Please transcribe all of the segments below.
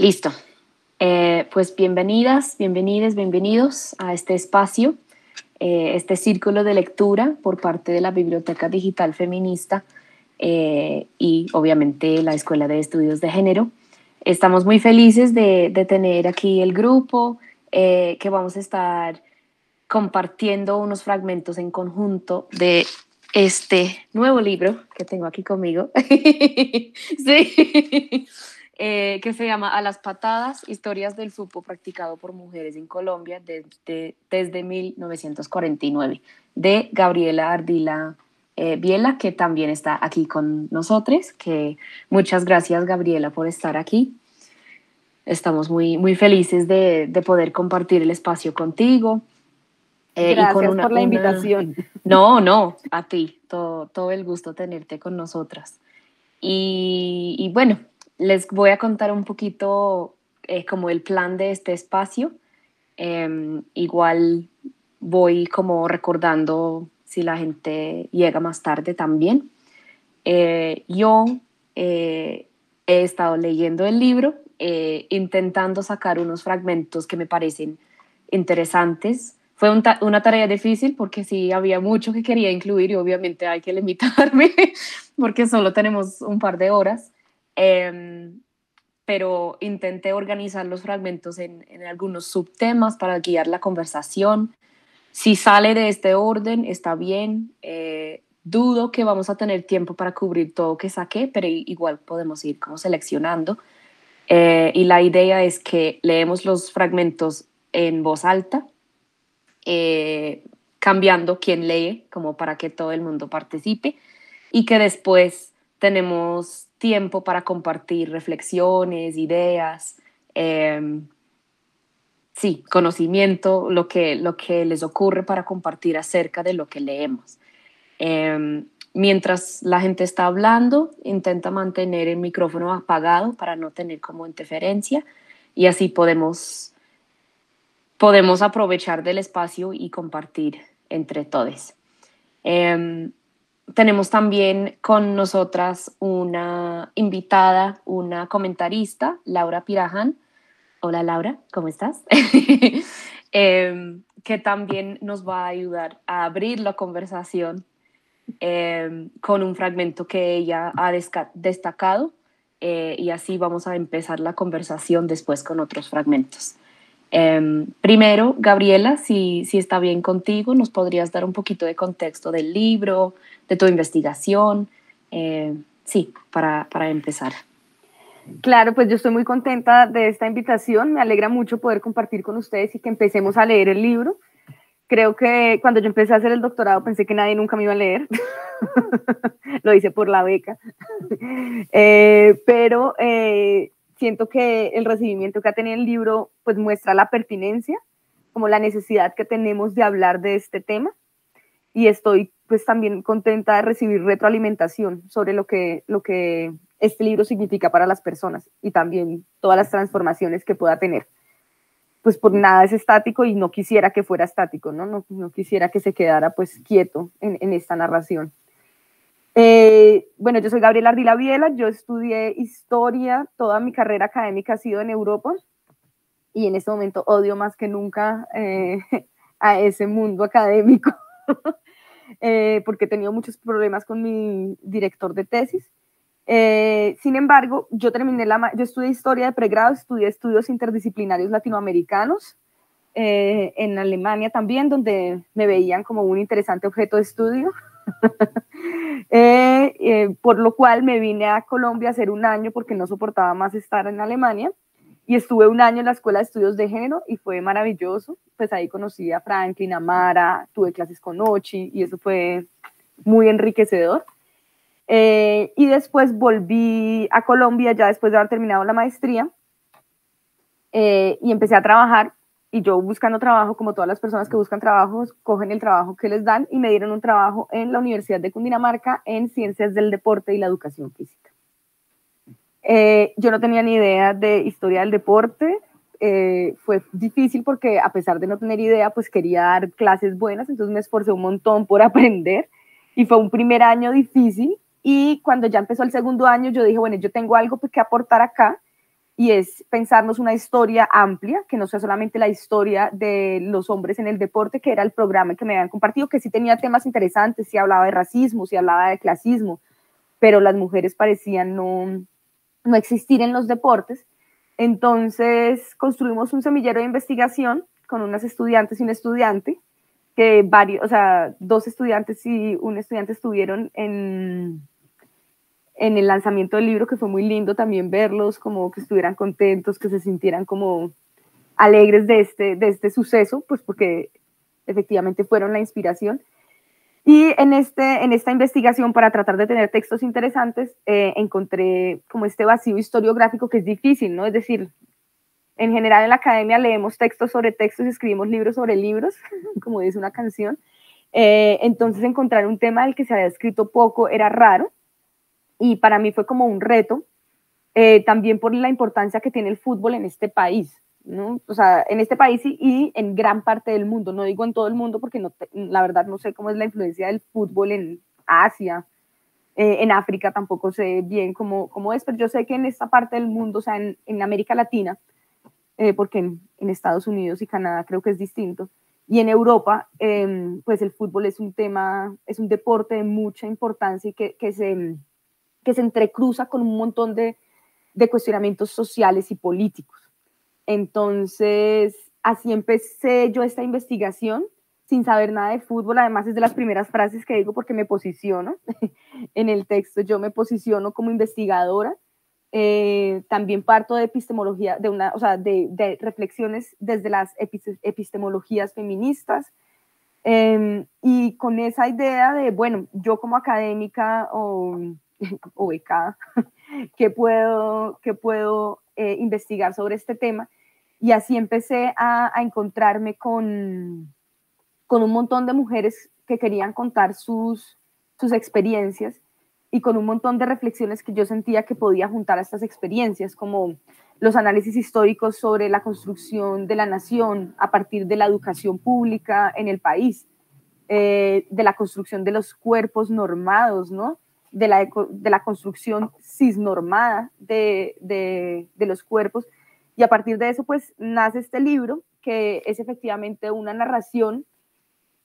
Listo. Pues bienvenidas, bienvenides, bienvenidos a este espacio, este círculo de lectura por parte de la Biblioteca Digital Feminista y obviamente la Escuela de Estudios de Género. Estamos muy felices de tener aquí el grupo que vamos a estar compartiendo unos fragmentos en conjunto de este nuevo libro que tengo aquí conmigo. Sí. Que se llama A las patadas, historias del fútbol practicado por mujeres en Colombia desde 1949, de Gabriela Ardila Biela, que también está aquí con nosotros. Que muchas gracias, Gabriela, por estar aquí. Estamos muy felices de poder compartir el espacio contigo. Y con Gracias por la invitación. No, a ti, todo el gusto tenerte con nosotras. Y bueno, les voy a contar un poquito como el plan de este espacio. Igual voy como recordando si la gente llega más tarde también. Yo he estado leyendo el libro, intentando sacar unos fragmentos que me parecen interesantes. Fue una tarea difícil porque sí había mucho que quería incluir y obviamente hay que limitarme porque solo tenemos un par de horas. Pero intenté organizar los fragmentos en algunos subtemas para guiar la conversación. Si sale de este orden, está bien. Dudo que vamos a tener tiempo para cubrir todo que saqué, pero igual podemos ir como seleccionando. Y la idea es que leemos los fragmentos en voz alta, cambiando quién lee, como para que todo el mundo participe, y que después tenemos tiempo para compartir reflexiones, ideas, sí, conocimiento, lo que les ocurre para compartir acerca de lo que leemos. Mientras la gente está hablando, intenta mantener el micrófono apagado para no tener como interferencia y así podemos aprovechar del espacio y compartir entre todos. Tenemos también con nosotras una invitada, una comentarista, Laura Piraján. Hola Laura, ¿cómo estás? Que también nos va a ayudar a abrir la conversación con un fragmento que ella ha destacado y así vamos a empezar la conversación después con otros fragmentos. Primero, Gabriela, si está bien contigo, nos podrías dar un poquito de contexto del libro, de tu investigación, sí, para empezar. Claro, pues yo estoy muy contenta de esta invitación, me alegra mucho poder compartir con ustedes y que empecemos a leer el libro. Creo que cuando yo empecé a hacer el doctorado pensé que nadie nunca me iba a leer, lo hice por la beca, pero siento que el recibimiento que ha tenido el libro pues muestra la pertinencia, como la necesidad que tenemos de hablar de este tema, y estoy pues también contenta de recibir retroalimentación sobre lo que este libro significa para las personas y también todas las transformaciones que pueda tener. Pues por nada es estático y no quisiera que fuera estático, ¿no? No quisiera que se quedara pues quieto en esta narración. Bueno, yo soy Gabriela Ardila Biela, yo estudié historia, toda mi carrera académica ha sido en Europa y en este momento odio más que nunca a ese mundo académico porque he tenido muchos problemas con mi director de tesis. Sin embargo, yo estudié historia de pregrado, estudié estudios interdisciplinarios latinoamericanos en Alemania también, donde me veían como un interesante objeto de estudio. Por lo cual me vine a Colombia a hacer un año porque no soportaba más estar en Alemania y estuve un año en la Escuela de Estudios de Género y fue maravilloso. Pues ahí conocí a Franklin, a Mara, tuve clases con Ochi y eso fue muy enriquecedor. Y después volví a Colombia ya después de haber terminado la maestría y empecé a trabajar. Y yo buscando trabajo, como todas las personas que buscan trabajo, cogen el trabajo que les dan y me dieron un trabajo en la Universidad de Cundinamarca en Ciencias del Deporte y la Educación Física. Yo no tenía ni idea de historia del deporte, fue difícil porque a pesar de no tener idea, pues quería dar clases buenas, entonces me esforcé un montón por aprender y fue un primer año difícil y cuando ya empezó el segundo año yo dije, bueno, yo tengo algo que aportar acá y es pensarnos una historia amplia, que no sea solamente la historia de los hombres en el deporte, que era el programa que me habían compartido, que sí tenía temas interesantes, sí hablaba de racismo, sí hablaba de clasismo, pero las mujeres parecían no existir en los deportes. Entonces construimos un semillero de investigación con unas estudiantes y un estudiante, que varios, o sea, 2 estudiantes y un estudiante estuvieron en el lanzamiento del libro, que fue muy lindo también verlos, como que estuvieran contentos, que se sintieran como alegres de este suceso, pues porque efectivamente fueron la inspiración. Y en esta investigación, para tratar de tener textos interesantes, encontré como este vacío historiográfico que es difícil, ¿no? Es decir, en general en la academia leemos textos sobre textos y escribimos libros sobre libros, como dice una canción. Entonces encontrar un tema del que se había escrito poco era raro, y para mí fue como un reto, también por la importancia que tiene el fútbol en este país, ¿no? O sea, en este país y en gran parte del mundo, no digo en todo el mundo porque la verdad no sé cómo es la influencia del fútbol en Asia, en África tampoco sé bien cómo es, pero yo sé que en esta parte del mundo, o sea, en América Latina, porque en Estados Unidos y Canadá creo que es distinto, y en Europa, pues el fútbol es un tema, es un deporte de mucha importancia y que se entrecruza con un montón de cuestionamientos sociales y políticos. Entonces, así empecé yo esta investigación sin saber nada de fútbol. Además, es de las primeras frases que digo porque me posiciono en el texto. Yo me posiciono como investigadora. También parto de epistemología, o sea, de reflexiones desde las epistemologías feministas. Y con esa idea de, bueno, yo como académica o becada, ¿qué puedo investigar sobre este tema? Y así empecé a encontrarme con un montón de mujeres que querían contar sus experiencias, y con un montón de reflexiones que yo sentía que podía juntar a estas experiencias, como los análisis históricos sobre la construcción de la nación a partir de la educación pública en el país, de la construcción de los cuerpos normados, ¿no? De la construcción cisnormada de los cuerpos. Y a partir de eso, pues, nace este libro, que es efectivamente una narración,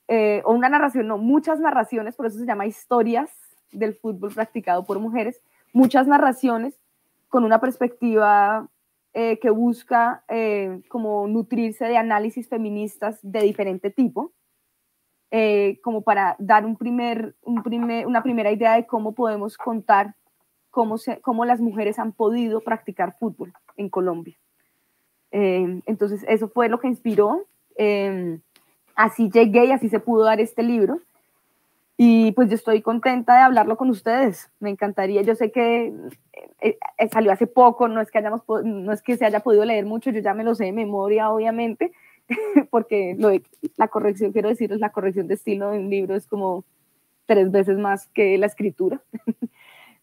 o una narración, no, muchas narraciones, por eso se llama Historias del fútbol practicado por mujeres, muchas narraciones con una perspectiva que busca como nutrirse de análisis feministas de diferente tipo, como para dar una primera idea de cómo podemos contar cómo las mujeres han podido practicar fútbol en Colombia. Entonces, eso fue lo que inspiró. Así llegué y así se pudo dar este libro. Y pues yo estoy contenta de hablarlo con ustedes. Me encantaría. Yo sé que salió hace poco, no es que se haya podido leer mucho, yo ya me lo sé de memoria, obviamente, porque la corrección, quiero decir, es la corrección de estilo de un libro es como 3 veces más que la escritura.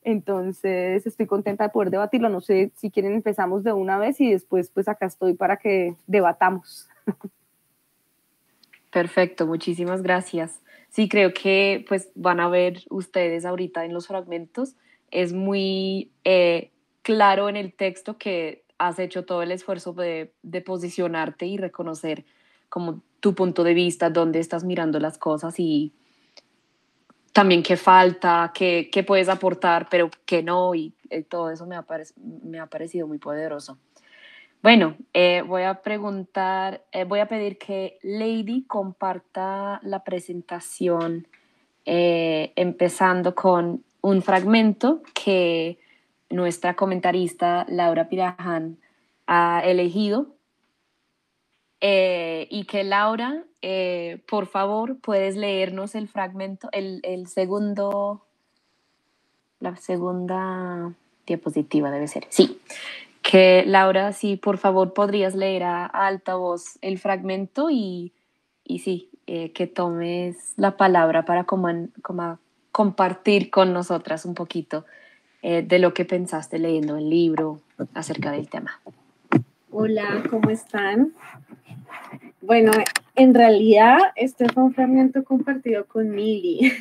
Entonces estoy contenta de poder debatirlo. No sé si quieren empezamos de una vez y después pues acá estoy para que debatamos. Perfecto, muchísimas gracias. Sí, creo que pues van a ver ustedes ahorita en los fragmentos, es muy claro en el texto que has hecho todo el esfuerzo de posicionarte y reconocer como tu punto de vista, dónde estás mirando las cosas y también qué falta, qué puedes aportar, pero qué no, y todo eso me ha parecido muy poderoso. Bueno, voy a pedir que Lady comparta la presentación, empezando con un fragmento que nuestra comentarista Laura Piraján ha elegido, y que Laura, por favor, puedes leernos el fragmento, la segunda diapositiva debe ser, sí. Que Laura, sí, por favor, podrías leer a alta voz el fragmento y sí, que tomes la palabra para como compartir con nosotras un poquito de lo que pensaste leyendo el libro acerca del tema. Hola, ¿cómo están? Bueno, en realidad este fue un fragmento compartido con Mili.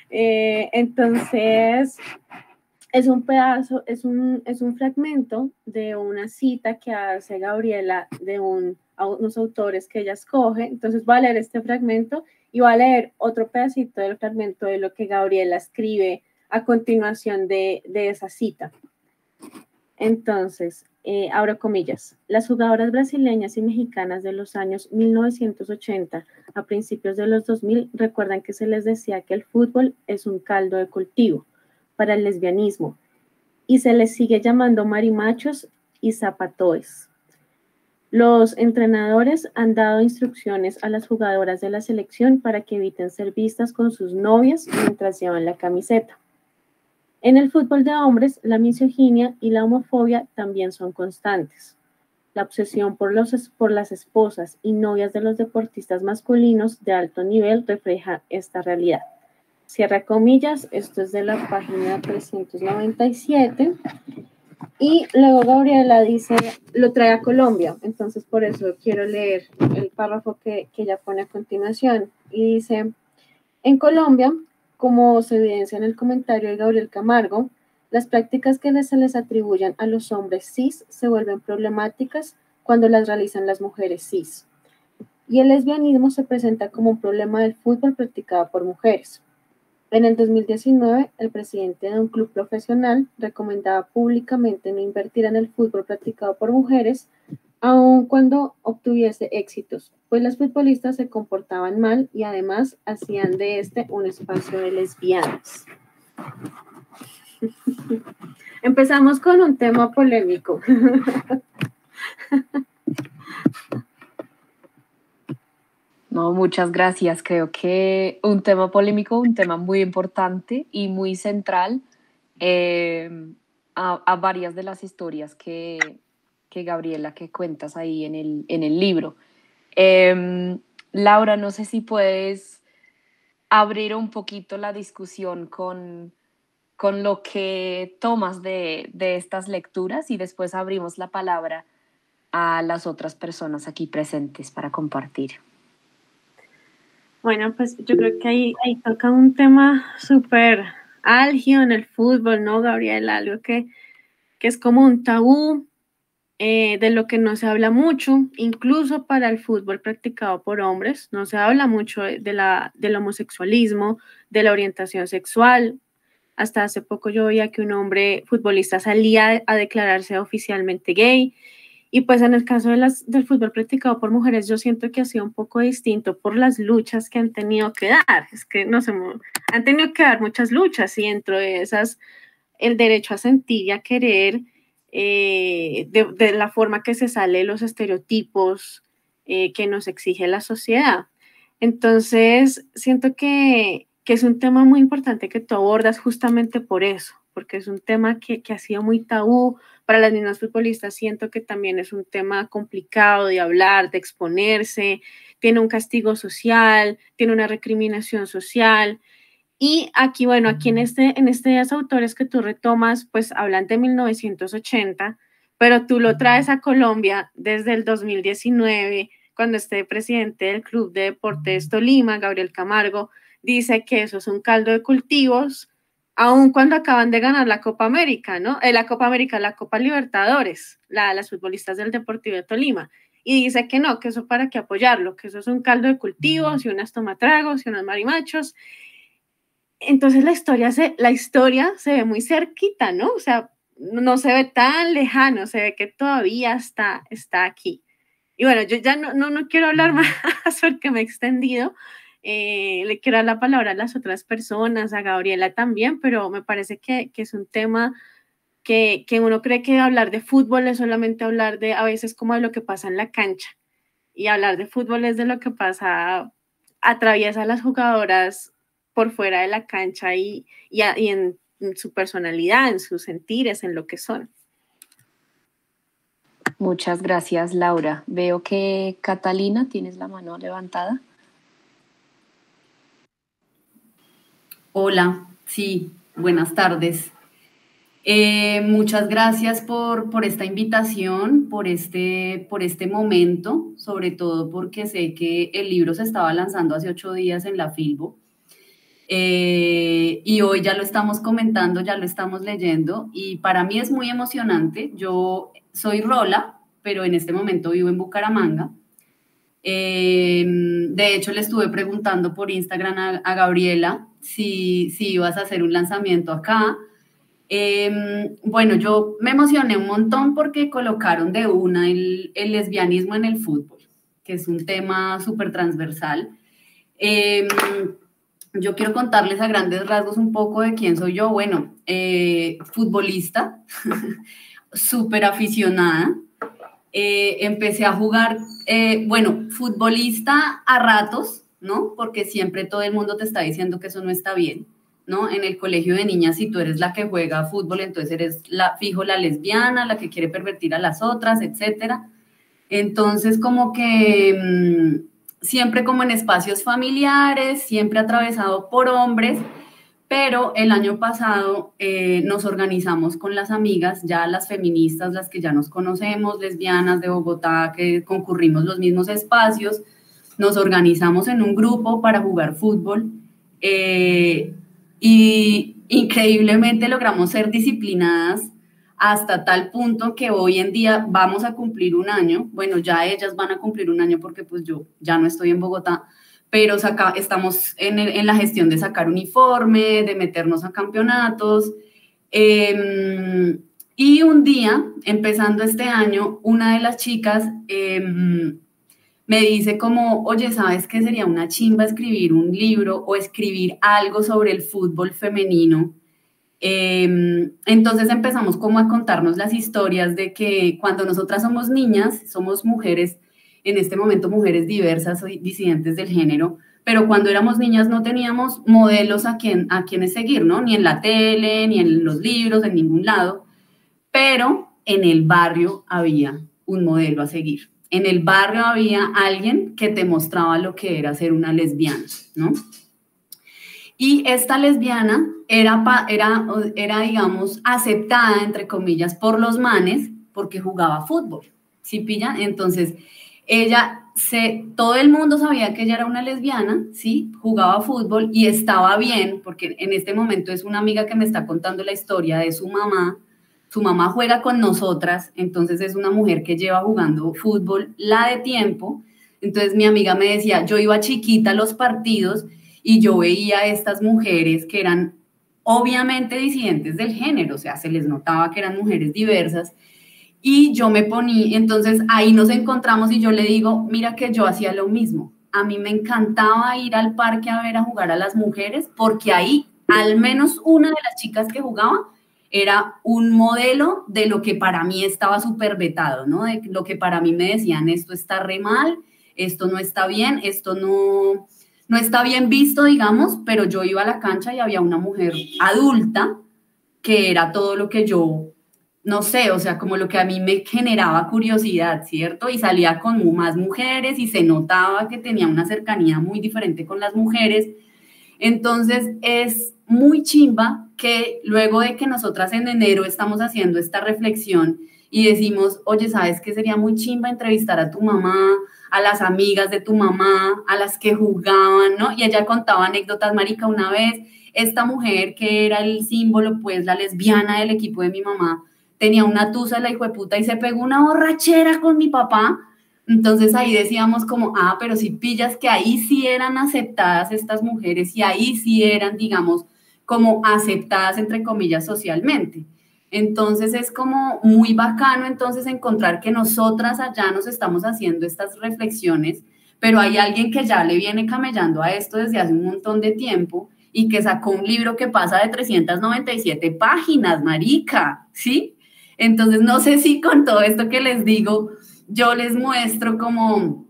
Entonces, es un pedazo, es un fragmento de una cita que hace Gabriela de unos autores que ella escoge. Entonces voy a leer este fragmento y voy a leer otro pedacito del fragmento de lo que Gabriela escribe a continuación de esa cita. Entonces, abro comillas, las jugadoras brasileñas y mexicanas de los años 1980 a principios de los 2000 recuerdan que se les decía que el fútbol es un caldo de cultivo para el lesbianismo y se les sigue llamando marimachos y zapatoes. Los entrenadores han dado instrucciones a las jugadoras de la selección para que eviten ser vistas con sus novias mientras llevan la camiseta. En el fútbol de hombres, la misoginia y la homofobia también son constantes. La obsesión por las esposas y novias de los deportistas masculinos de alto nivel refleja esta realidad. Cierra comillas, esto es de la página 397. Y luego Gabriela dice, lo trae a Colombia, entonces por eso quiero leer el párrafo que ella pone a continuación. Y dice, en Colombia, como se evidencia en el comentario de Gabriel Camargo, las prácticas que se les atribuyen a los hombres cis se vuelven problemáticas cuando las realizan las mujeres cis. Y el lesbianismo se presenta como un problema del fútbol practicado por mujeres. En el 2019, el presidente de un club profesional recomendaba públicamente no invertir en el fútbol practicado por mujeres, aun cuando obtuviese éxitos, pues las futbolistas se comportaban mal y además hacían de este un espacio de lesbianas. Empezamos con un tema polémico. No, muchas gracias. Creo que un tema polémico, un tema muy importante y muy central a varias de las historias que Gabriela, que cuentas ahí en el libro. Laura, no sé si puedes abrir un poquito la discusión con lo que tomas de estas lecturas y después abrimos la palabra a las otras personas aquí presentes para compartir. Bueno, pues yo creo que ahí toca un tema súper álgido en el fútbol, ¿no, Gabriela? Algo que es como un tabú, de lo que no se habla mucho, incluso para el fútbol practicado por hombres, no se habla mucho del homosexualismo, de la orientación sexual. Hasta hace poco yo veía que un hombre futbolista salía a declararse oficialmente gay. Y pues en el caso del fútbol practicado por mujeres, yo siento que ha sido un poco distinto por las luchas que han tenido que dar. Es que no sé, han tenido que dar muchas luchas y dentro de esas, el derecho a sentir y a querer, de la forma que se sale de los estereotipos que nos exige la sociedad. Entonces, siento que es un tema muy importante que tú abordas justamente por eso, porque es un tema que ha sido muy tabú. Para las mismas futbolistas siento que también es un tema complicado de hablar, de exponerse, tiene un castigo social, tiene una recriminación social. Y aquí, bueno, aquí en estos autores que tú retomas, pues hablan de 1980, pero tú lo traes a Colombia desde el 2019, cuando este presidente del Club de Deportes Tolima, Gabriel Camargo, dice que eso es un caldo de cultivos, aun cuando acaban de ganar la Copa América, ¿no? La Copa América, la Copa Libertadores, las futbolistas del Deportivo de Tolima. Y dice que no, que eso para qué apoyarlo, que eso es un caldo de cultivos y unas tomatragos y unos marimachos. Entonces la historia se ve muy cerquita, ¿no? O sea, no se ve tan lejano, se ve que todavía está aquí. Y bueno, yo ya no quiero hablar más porque me he extendido. Le quiero dar la palabra a las otras personas, a Gabriela también, pero me parece que es un tema que uno cree que hablar de fútbol es solamente hablar de a veces como de lo que pasa en la cancha. Y hablar de fútbol es de lo que pasa, atraviesa a las jugadoras por fuera de la cancha y en su personalidad, en sus sentires, en lo que son. Muchas gracias, Laura. Veo que Catalina, tienes la mano levantada. Hola, sí, buenas tardes. Muchas gracias por esta invitación, por este momento, sobre todo porque sé que el libro se estaba lanzando hace 8 días en la Filbo. Y hoy ya lo estamos comentando, ya lo estamos leyendo y para mí es muy emocionante. Yo soy rola, pero en este momento vivo en Bucaramanga. De hecho, le estuve preguntando por Instagram a Gabriela si ibas a hacer un lanzamiento acá. Bueno, yo me emocioné un montón porque colocaron de una el lesbianismo en el fútbol, que es un tema súper transversal. Yo quiero contarles a grandes rasgos un poco de quién soy yo. Bueno, futbolista, súper aficionada. Empecé a jugar, bueno, futbolista a ratos, ¿no? Porque siempre todo el mundo te está diciendo que eso no está bien, ¿no? En el colegio de niñas, si tú eres la que juega fútbol, entonces eres fijo la lesbiana, la que quiere pervertir a las otras, etcétera. Entonces, como que siempre como en espacios familiares, siempre atravesado por hombres, pero el año pasado nos organizamos con las amigas, ya las feministas, las que ya nos conocemos, lesbianas de Bogotá, que concurrimos los mismos espacios, nos organizamos en un grupo para jugar fútbol y increíblemente logramos ser disciplinadas hasta tal punto que hoy en día vamos a cumplir un año, bueno, ya ellas van a cumplir un año porque pues yo ya no estoy en Bogotá, pero estamos en la gestión de sacar uniforme, de meternos a campeonatos. Y un día, empezando este año, una de las chicas me dice como, oye, ¿sabes qué sería una chimba escribir un libro o escribir algo sobre el fútbol femenino? Entonces empezamos como a contarnos las historias de que cuando nosotras somos niñas, somos mujeres, en este momento mujeres diversas o disidentes del género, pero cuando éramos niñas no teníamos modelos a quienes seguir, ¿no? Ni en la tele, ni en los libros, en ningún lado, pero en el barrio había un modelo a seguir. En el barrio había alguien que te mostraba lo que era ser una lesbiana, ¿no? Y esta lesbiana era, digamos, aceptada, entre comillas, por los manes porque jugaba fútbol, ¿sí pillan? Entonces, todo el mundo sabía que ella era una lesbiana, ¿sí? Jugaba fútbol y estaba bien, porque en este momento es una amiga que me está contando la historia de su mamá. Su mamá juega con nosotras, entonces es una mujer que lleva jugando fútbol la de tiempo. Entonces mi amiga me decía, yo iba chiquita a los partidos y yo veía a estas mujeres que eran obviamente disidentes del género, o sea, se les notaba que eran mujeres diversas, y yo me ponía, entonces ahí nos encontramos y yo le digo, mira que yo hacía lo mismo, a mí me encantaba ir al parque a ver a jugar a las mujeres, porque ahí al menos una de las chicas que jugaba era un modelo de lo que para mí estaba súper vetado, ¿no? De lo que para mí me decían, esto está re mal, esto no está bien, esto no está bien visto, digamos, pero yo iba a la cancha y había una mujer adulta que era todo lo que yo, no sé, o sea, como lo que a mí me generaba curiosidad, ¿cierto? Y salía con más mujeres y se notaba que tenía una cercanía muy diferente con las mujeres. Entonces, es muy chimba que luego de que nosotras en enero estamos haciendo esta reflexión y decimos, oye, ¿sabes qué sería muy chimba entrevistar a tu mamá, a las amigas de tu mamá, a las que jugaban, ¿no? Y ella contaba anécdotas, marica, una vez, esta mujer que era el símbolo, pues, la lesbiana del equipo de mi mamá, tenía una tusa, la hijueputa, y se pegó una borrachera con mi papá. Entonces ahí decíamos como, pero si pillas que ahí sí eran aceptadas estas mujeres y ahí sí eran, digamos, como aceptadas, entre comillas, socialmente. Entonces es como muy bacano entonces encontrar que nosotras allá nos estamos haciendo estas reflexiones, pero hay alguien que ya le viene camellando a esto desde hace un montón de tiempo y que sacó un libro que pasa de 397 páginas, marica, ¿sí? Entonces no sé si con todo esto que les digo, yo les muestro como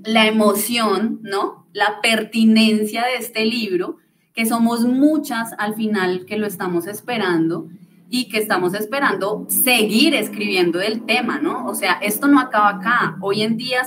la emoción, ¿no? La pertinencia de este libro, que somos muchas al final que lo estamos esperando y que estamos esperando seguir escribiendo del tema, ¿no? O sea, esto no acaba acá. Hoy en día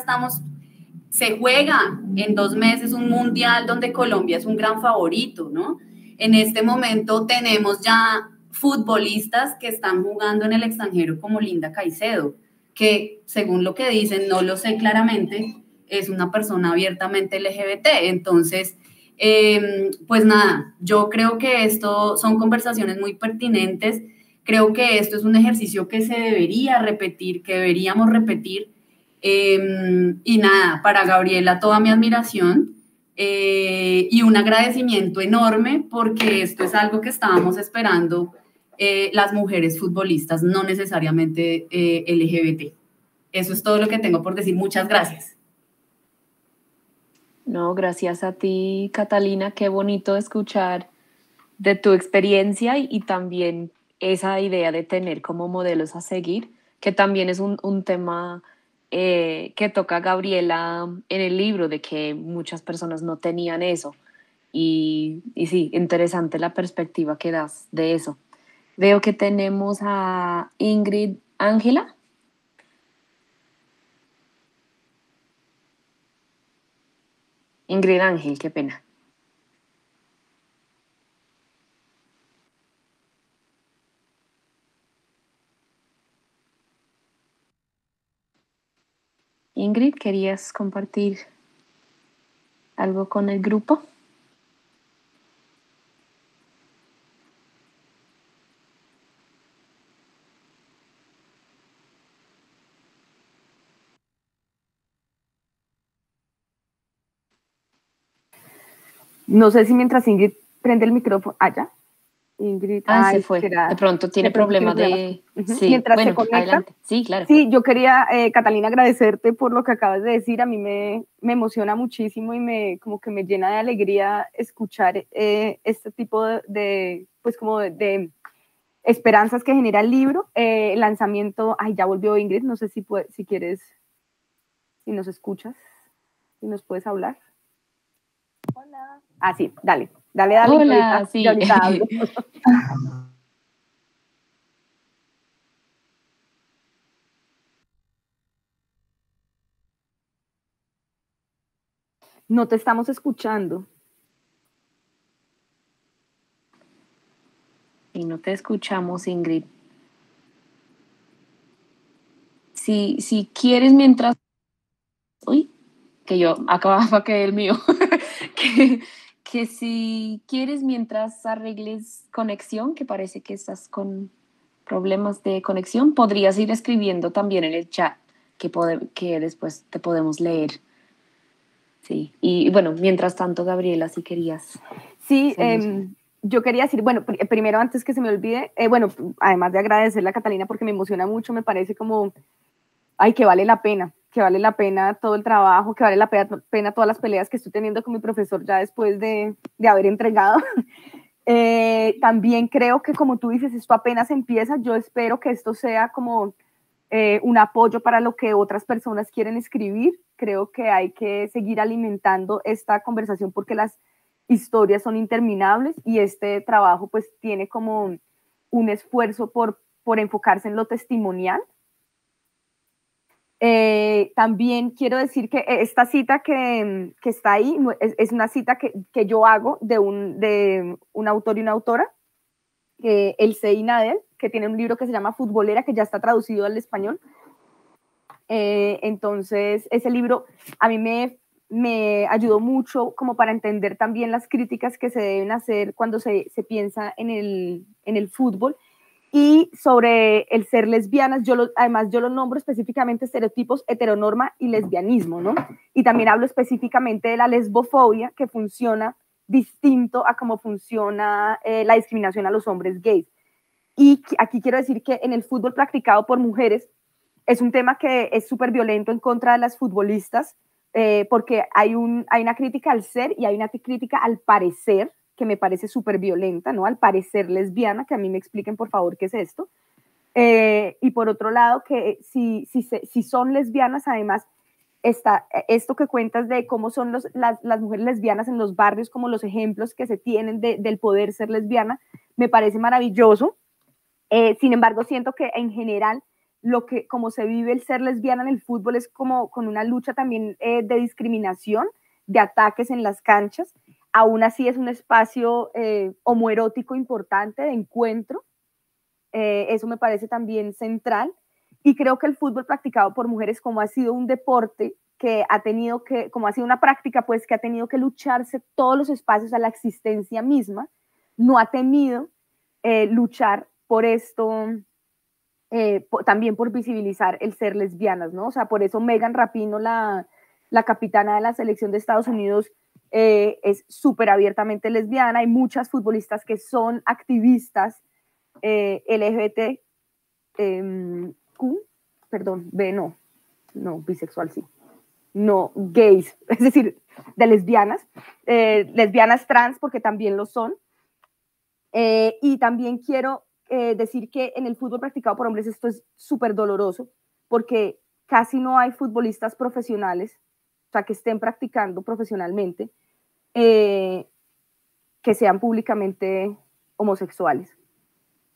se juega en 2 meses un mundial donde Colombia es un gran favorito, ¿no? En este momento tenemos ya futbolistas que están jugando en el extranjero como Linda Caicedo, que según lo que dicen, no lo sé claramente, es una persona abiertamente LGBT. Entonces, Pues nada, yo creo que esto son conversaciones muy pertinentes. Creo que esto es un ejercicio que se debería repetir, que deberíamos repetir. Y nada, para Gabriela toda mi admiración y un agradecimiento enorme porque esto es algo que estábamos esperando las mujeres futbolistas, no necesariamente LGBT. Eso es todo lo que tengo por decir. Muchas gracias. No, gracias a ti, Catalina. Qué bonito escuchar de tu experiencia y también esa idea de tener como modelos a seguir, que también es un tema que toca Gabriela en el libro, de que muchas personas no tenían eso. Y sí, interesante la perspectiva que das de eso. Veo que tenemos a Ingrid Ángela. Ingrid Ángel, qué pena. Ingrid, ¿querías compartir algo con el grupo? No sé si mientras Ingrid prende el micrófono, allá. Ingrid, se fue. De pronto tiene problemas de... Sí, mientras bueno, se conecta. Adelante. Sí, claro. Sí, yo quería, Catalina, agradecerte por lo que acabas de decir. A mí me emociona muchísimo y como que me llena de alegría escuchar este tipo pues como de esperanzas que genera el libro. El lanzamiento, ya volvió Ingrid, no sé si quieres, si nos escuchas, si nos puedes hablar. Hola. Sí, dale. Hola, sí. Yo ahorita hablo. No te estamos escuchando. Y no te escuchamos, Ingrid. Si quieres mientras... Uy, que yo acababa que el mío. que si quieres mientras arregles conexión, que parece que estás con problemas de conexión, podrías ir escribiendo también en el chat que después te podemos leer. Sí, y bueno, mientras tanto, Gabriela, si querías. Sí, yo quería decir, bueno, primero antes que se me olvide, bueno, además de agradecerle a Catalina porque me emociona mucho, me parece como, que vale la pena todo el trabajo, que vale la pena todas las peleas que estoy teniendo con mi profesor ya después de haber entregado. También creo que, como tú dices, esto apenas empieza. Yo espero que esto sea como un apoyo para lo que otras personas quieren escribir. Creo que hay que seguir alimentando esta conversación porque las historias son interminables y este trabajo pues tiene como un esfuerzo por enfocarse en lo testimonial. También quiero decir que esta cita que está ahí es una cita que yo hago de un autor y una autora, Else y Nadel, que tiene un libro que se llama Futbolera, que ya está traducido al español. Entonces, ese libro a mí me ayudó mucho como para entender también las críticas que se deben hacer cuando se piensa en el fútbol. Y sobre el ser lesbianas, además yo lo nombro específicamente estereotipos, heteronorma y lesbianismo, ¿no? Y también hablo específicamente de la lesbofobia, que funciona distinto a cómo funciona la discriminación a los hombres gays. Y aquí quiero decir que en el fútbol practicado por mujeres es un tema que es súper violento en contra de las futbolistas, porque hay una crítica al ser y hay una crítica al parecer, que me parece súper violenta, ¿no? Al parecer lesbiana, que a mí me expliquen por favor qué es esto. Y por otro lado, que si son lesbianas, además, está esto que cuentas de cómo son las mujeres lesbianas en los barrios, como los ejemplos que se tienen del poder ser lesbiana, me parece maravilloso. Sin embargo, siento que en general, como se vive el ser lesbiana en el fútbol es como con una lucha también de discriminación, de ataques en las canchas. Aún así es un espacio homoerótico importante de encuentro. Eso me parece también central. Y creo que el fútbol practicado por mujeres, como ha sido un deporte que ha tenido que, como ha sido una práctica, pues que ha tenido que lucharse todos los espacios a la existencia misma, no ha temido luchar por esto, también por visibilizar el ser lesbianas, ¿no? O sea, por eso Megan Rapinoe, la capitana de la selección de Estados Unidos, es súper abiertamente lesbiana. Hay muchas futbolistas que son activistas LGBT, perdón, no, bisexual sí, no, gays, es decir, de lesbianas, lesbianas trans, porque también lo son. Y también quiero decir que en el fútbol practicado por hombres esto es súper doloroso, porque casi no hay futbolistas profesionales, o sea, que estén practicando profesionalmente, que sean públicamente homosexuales.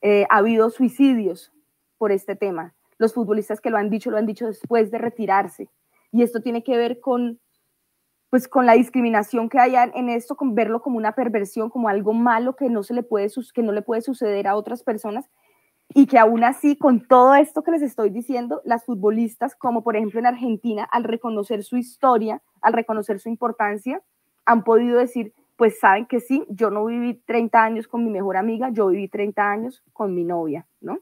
Ha habido suicidios por este tema. Los futbolistas que lo han dicho después de retirarse. Y esto tiene que ver con la discriminación que hay en esto, con verlo como una perversión, como algo malo que no le puede suceder a otras personas, y que aún así, con todo esto que les estoy diciendo, las futbolistas, como por ejemplo en Argentina, al reconocer su historia, al reconocer su importancia, han podido decir, pues saben que sí, yo no viví 30 años con mi mejor amiga, yo viví 30 años con mi novia, ¿no?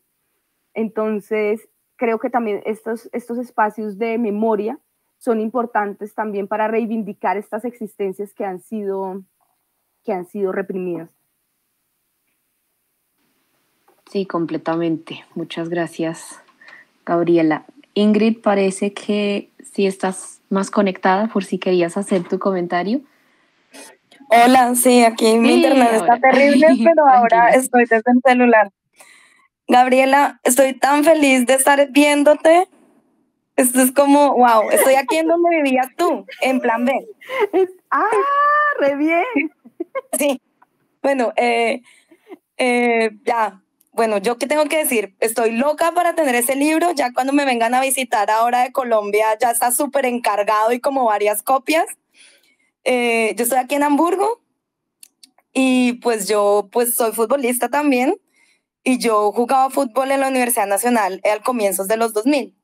Entonces, creo que también estos espacios de memoria son importantes también para reivindicar estas existencias que han sido reprimidas. Sí, completamente. Muchas gracias, Gabriela. Ingrid, parece que sí estás más conectada, por si querías hacer tu comentario. Hola, sí, aquí mi internet está terrible, pero ahora estoy desde el celular. Gabriela, estoy tan feliz de estar viéndote. Esto es como, wow, estoy aquí en donde vivías tú, en Plan B. ¡Re bien! Sí, bueno, ya. Bueno, ¿yo qué tengo que decir? Estoy loca para tener ese libro. Ya cuando me vengan a visitar ahora de Colombia, ya está súper encargado y como varias copias. Yo estoy aquí en Hamburgo y pues yo soy futbolista también, y yo jugaba fútbol en la Universidad Nacional al comienzos de los 2000.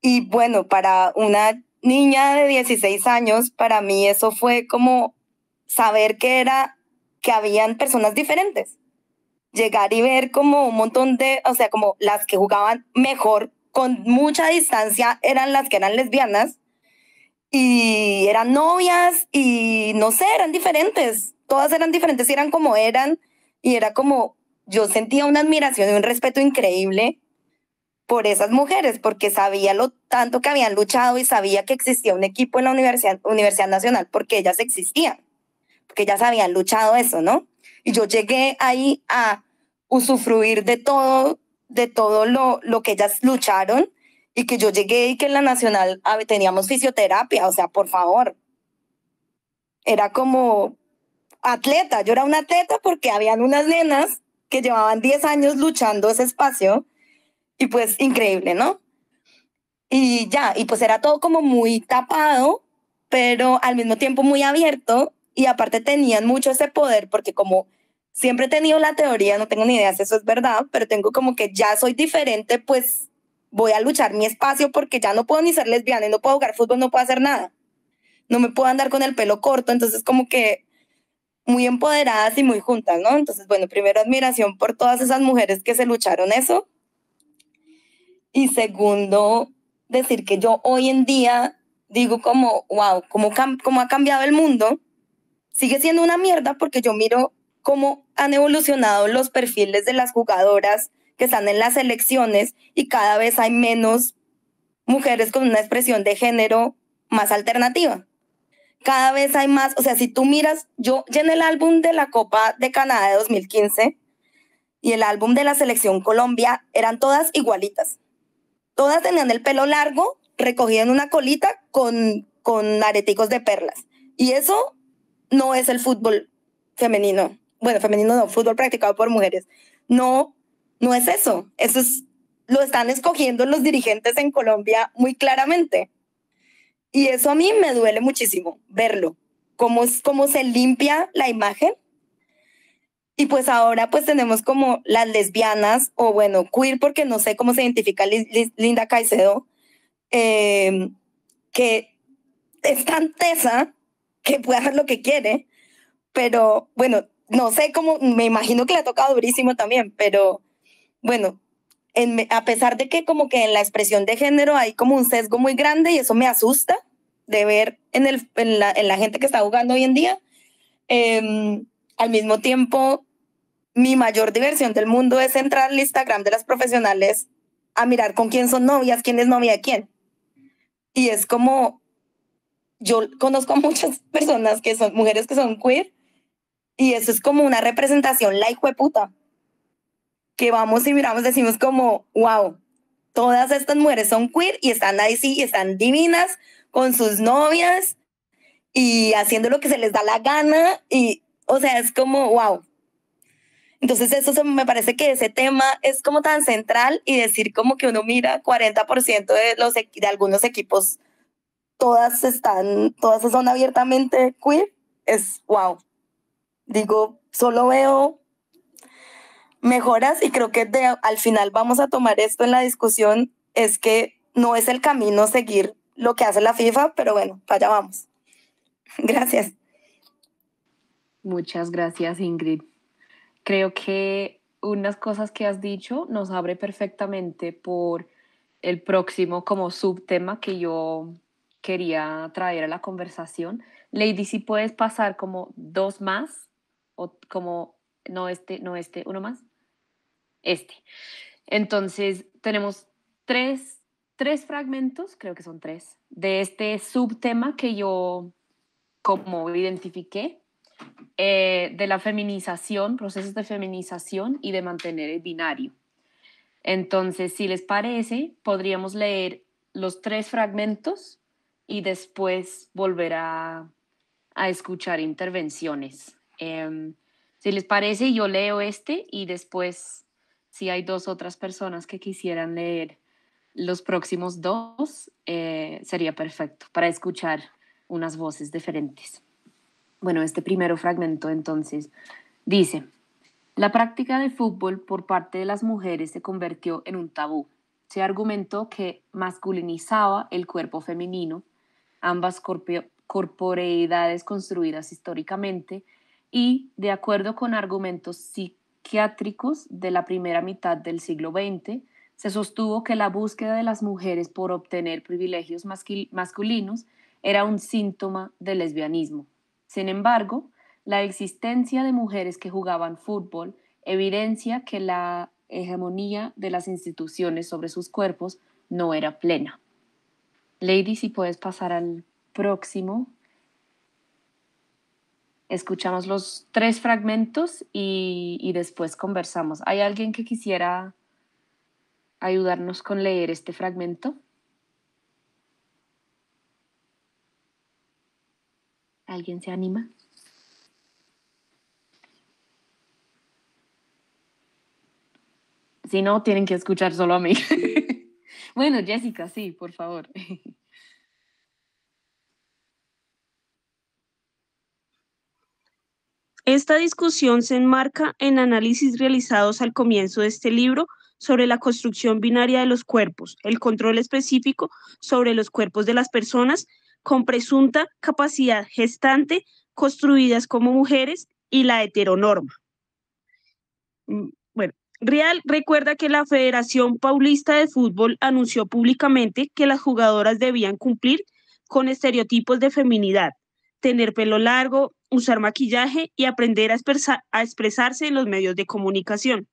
Y bueno, para una niña de 16 años, para mí eso fue como saber que habían personas diferentes. Llegar y ver como un montón o sea, como las que jugaban mejor, con mucha distancia, eran las que eran lesbianas y eran novias y no sé, eran diferentes. Todas eran diferentes y eran como eran, y era como, yo sentía una admiración y un respeto increíble por esas mujeres, porque sabía lo tanto que habían luchado y sabía que existía un equipo en la Universidad Nacional porque ellas existían, porque ellas habían luchado eso, ¿no? Y yo llegué ahí a usufruir de todo lo que ellas lucharon, y que yo llegué y que en la Nacional teníamos fisioterapia, o sea, por favor. Era como atleta, yo era una atleta porque habían unas nenas que llevaban 10 años luchando ese espacio, y pues increíble, ¿no? Y ya, y pues era todo como muy tapado, pero al mismo tiempo muy abierto, y aparte tenían mucho ese poder, porque como siempre he tenido la teoría, no tengo ni idea si eso es verdad, pero tengo como que ya soy diferente, pues voy a luchar mi espacio, porque ya no puedo ni ser lesbiana, y no puedo jugar fútbol, no puedo hacer nada, no me puedo andar con el pelo corto, entonces como que muy empoderadas y muy juntas, ¿no? Entonces, bueno, primero admiración por todas esas mujeres que se lucharon eso, y segundo, decir que yo hoy en día digo como, wow, cómo ha cambiado el mundo. Sigue siendo una mierda, porque yo miro cómo han evolucionado los perfiles de las jugadoras que están en las selecciones, y cada vez hay menos mujeres con una expresión de género más alternativa. Cada vez hay más, o sea, si tú miras, yo llené el álbum de la Copa de Canadá de 2015 y el álbum de la Selección Colombia, eran todas igualitas. Todas tenían el pelo largo, recogido en una colita con areticos de perlas. Y eso no es el fútbol femenino. Bueno, femenino no, fútbol practicado por mujeres. No, no es eso. Eso lo están escogiendo los dirigentes en Colombia muy claramente. Y eso a mí me duele muchísimo verlo, cómo se limpia la imagen. Y pues ahora pues tenemos como las lesbianas, o bueno, queer, porque no sé cómo se identifica Linda Caicedo, que es tan tesa que puede hacer lo que quiere, pero bueno, no sé cómo, me imagino que le ha tocado durísimo también, pero bueno, a pesar de que como que en la expresión de género hay como un sesgo muy grande y eso me asusta de ver en la gente que está jugando hoy en día, al mismo tiempo mi mayor diversión del mundo es entrar al Instagram de las profesionales a mirar con quién son novias, quién es novia de quién. Y es como, yo conozco a muchas personas que son mujeres que son queer y eso es como una representación la hijo de puta. Que vamos y miramos, decimos como, wow, todas estas mujeres son queer y están ahí sí, y están divinas con sus novias y haciendo lo que se les da la gana y, o sea, es como, wow. Entonces me parece que ese tema es como tan central y decir como que uno mira 40% de algunos equipos, todas son abiertamente queer, es wow. Digo, solo veo mejoras y creo que al final vamos a tomar esto en la discusión, es que no es el camino seguir lo que hace la FIFA, pero bueno, para allá vamos. Gracias. Muchas gracias, Ingrid. Creo que unas cosas que has dicho nos abre perfectamente por el próximo como subtema que yo quería traer a la conversación. Lady, si puedes pasar como dos más, o como, no este, uno más. Entonces, tenemos tres fragmentos, creo que son tres, de este subtema que yo como identifiqué, de la feminización, procesos de feminización y de mantener el binario. Entonces, si les parece, podríamos leer los tres fragmentos y después volver a escuchar intervenciones. Si les parece, yo leo este y después, si hay dos otras personas que quisieran leer los próximos dos, sería perfecto para escuchar unas voces diferentes. Bueno, este primero fragmento entonces dice: la práctica de fútbol por parte de las mujeres se convirtió en un tabú. Se argumentó que masculinizaba el cuerpo femenino, ambas corporeidades construidas históricamente, y, de acuerdo con argumentos psiquiátricos de la primera mitad del siglo XX, se sostuvo que la búsqueda de las mujeres por obtener privilegios masculinos era un síntoma del lesbianismo. Sin embargo, la existencia de mujeres que jugaban fútbol evidencia que la hegemonía de las instituciones sobre sus cuerpos no era plena. Lady, si puedes pasar al próximo. Escuchamos los tres fragmentos y después conversamos. ¿Hay alguien que quisiera ayudarnos con leer este fragmento? ¿Alguien se anima? Si no, tienen que escuchar solo a mí. Bueno, Jessica, sí, por favor. Esta discusión se enmarca en análisis realizados al comienzo de este libro sobre la construcción binaria de los cuerpos, el control específico sobre los cuerpos de las personas con presunta capacidad gestante construidas como mujeres y la heteronorma. Bueno, Rial recuerda que la Federación Paulista de Fútbol anunció públicamente que las jugadoras debían cumplir con estereotipos de feminidad, tener pelo largo, usar maquillaje y aprender a expresarse en los medios de comunicación.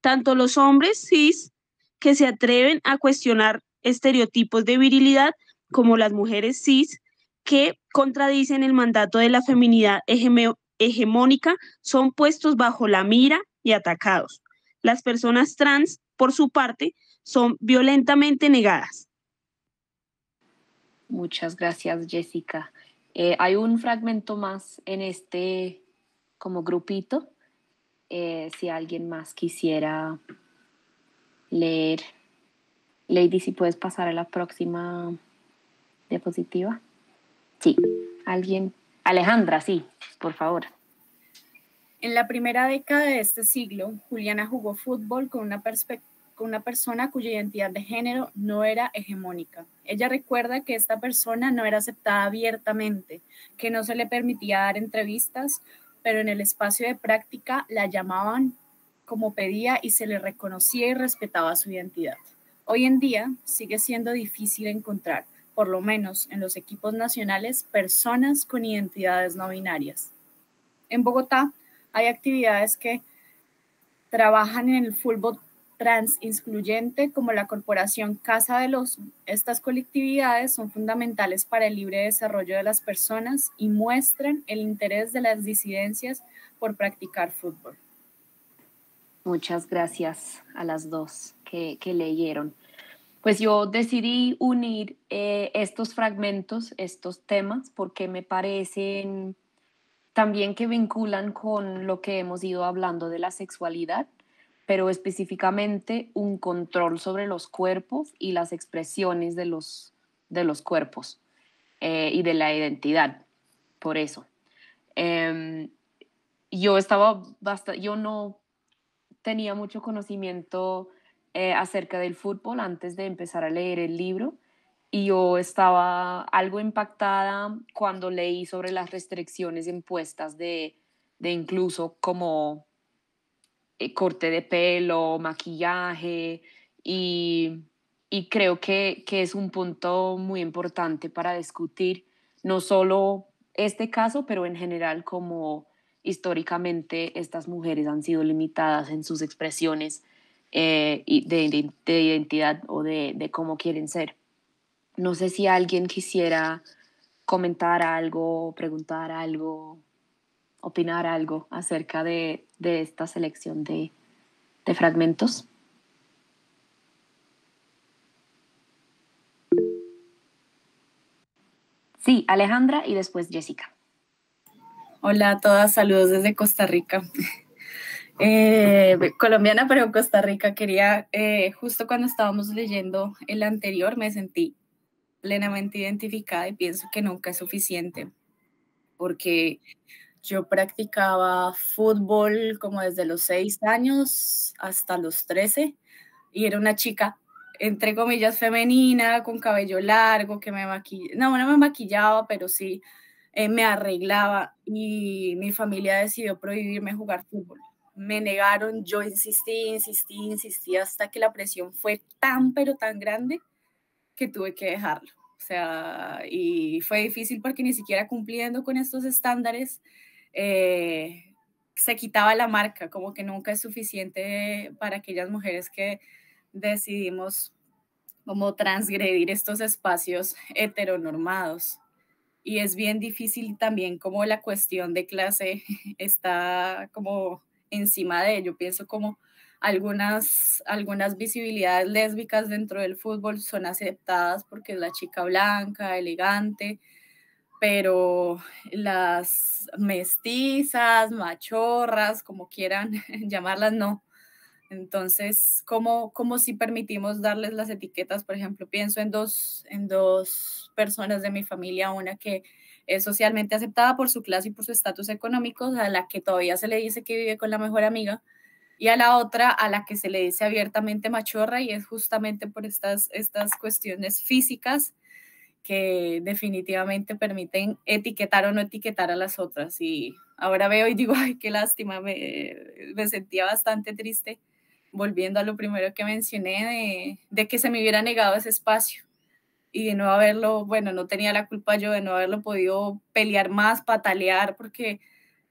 Tanto los hombres cis que se atreven a cuestionar estereotipos de virilidad como las mujeres cis que contradicen el mandato de la feminidad hegemónica son puestos bajo la mira y atacados. Las personas trans, por su parte, son violentamente negadas. Muchas gracias, Jessica. Hay un fragmento más en este como grupito. Si alguien más quisiera leer. Lady, si puedes pasar a la próxima diapositiva. Sí, alguien. Alejandra, sí, por favor. En la primera década de este siglo, Juliana jugó fútbol con con una persona cuya identidad de género no era hegemónica. Ella recuerda que esta persona no era aceptada abiertamente, que no se le permitía dar entrevistas, pero en el espacio de práctica la llamaban como pedía y se le reconocía y respetaba su identidad. Hoy en día sigue siendo difícil encontrar, por lo menos en los equipos nacionales, personas con identidades no binarias. En Bogotá hay actividades que trabajan en el fútbol trans incluyente como la corporación Casa de los. Estas colectividades son fundamentales para el libre desarrollo de las personas y muestran el interés de las disidencias por practicar fútbol. Muchas gracias a las dos que leyeron. Pues yo decidí unir estos fragmentos, estos temas, porque me parecen también que vinculan con lo que hemos ido hablando de la sexualidad, pero específicamente un control sobre los cuerpos y las expresiones de los cuerpos y de la identidad. Por eso. Yo no tenía mucho conocimiento acerca del fútbol antes de empezar a leer el libro, y yo estaba algo impactada cuando leí sobre las restricciones impuestas de incluso como corte de pelo, maquillaje, y creo que es un punto muy importante para discutir no solo este caso, pero en general como históricamente estas mujeres han sido limitadas en sus expresiones de identidad o de cómo quieren ser. No sé si alguien quisiera comentar algo, preguntar algo, opinar algo acerca de esta selección de fragmentos. Sí, Alejandra y después Jessica. Hola a todas, saludos desde Costa Rica. Colombiana, pero Costa Rica. Quería, justo cuando estábamos leyendo el anterior, me sentí plenamente identificada y pienso que nunca es suficiente, porque yo practicaba fútbol como desde los 6 años hasta los 13 y era una chica, entre comillas, femenina, con cabello largo, que no me maquillaba, pero sí me arreglaba, y mi familia decidió prohibirme jugar fútbol. Me negaron, yo insistí hasta que la presión fue tan, pero tan grande que tuve que dejarlo. O sea, y fue difícil porque ni siquiera cumpliendo con estos estándares se quitaba la marca, como que nunca es suficiente para aquellas mujeres que decidimos como transgredir estos espacios heteronormados. Y es bien difícil también como la cuestión de clase está como encima de ello. Pienso como algunas visibilidades lésbicas dentro del fútbol son aceptadas porque es la chica blanca, elegante, pero las mestizas, machorras, como quieran llamarlas, no. Entonces, ¿cómo si permitimos darles las etiquetas? Por ejemplo, pienso en dos personas de mi familia, una que es socialmente aceptada por su clase y por su estatus económico, a la que todavía se le dice que vive con la mejor amiga, y a la otra a la que se le dice abiertamente machorra, y es justamente por estas cuestiones físicas que definitivamente permiten etiquetar o no etiquetar a las otras. Y ahora veo y digo, ay, qué lástima, me sentía bastante triste volviendo a lo primero que mencioné, de que se me hubiera negado ese espacio y de no haberlo, bueno, no tenía la culpa yo de no haberlo podido pelear más, patalear, porque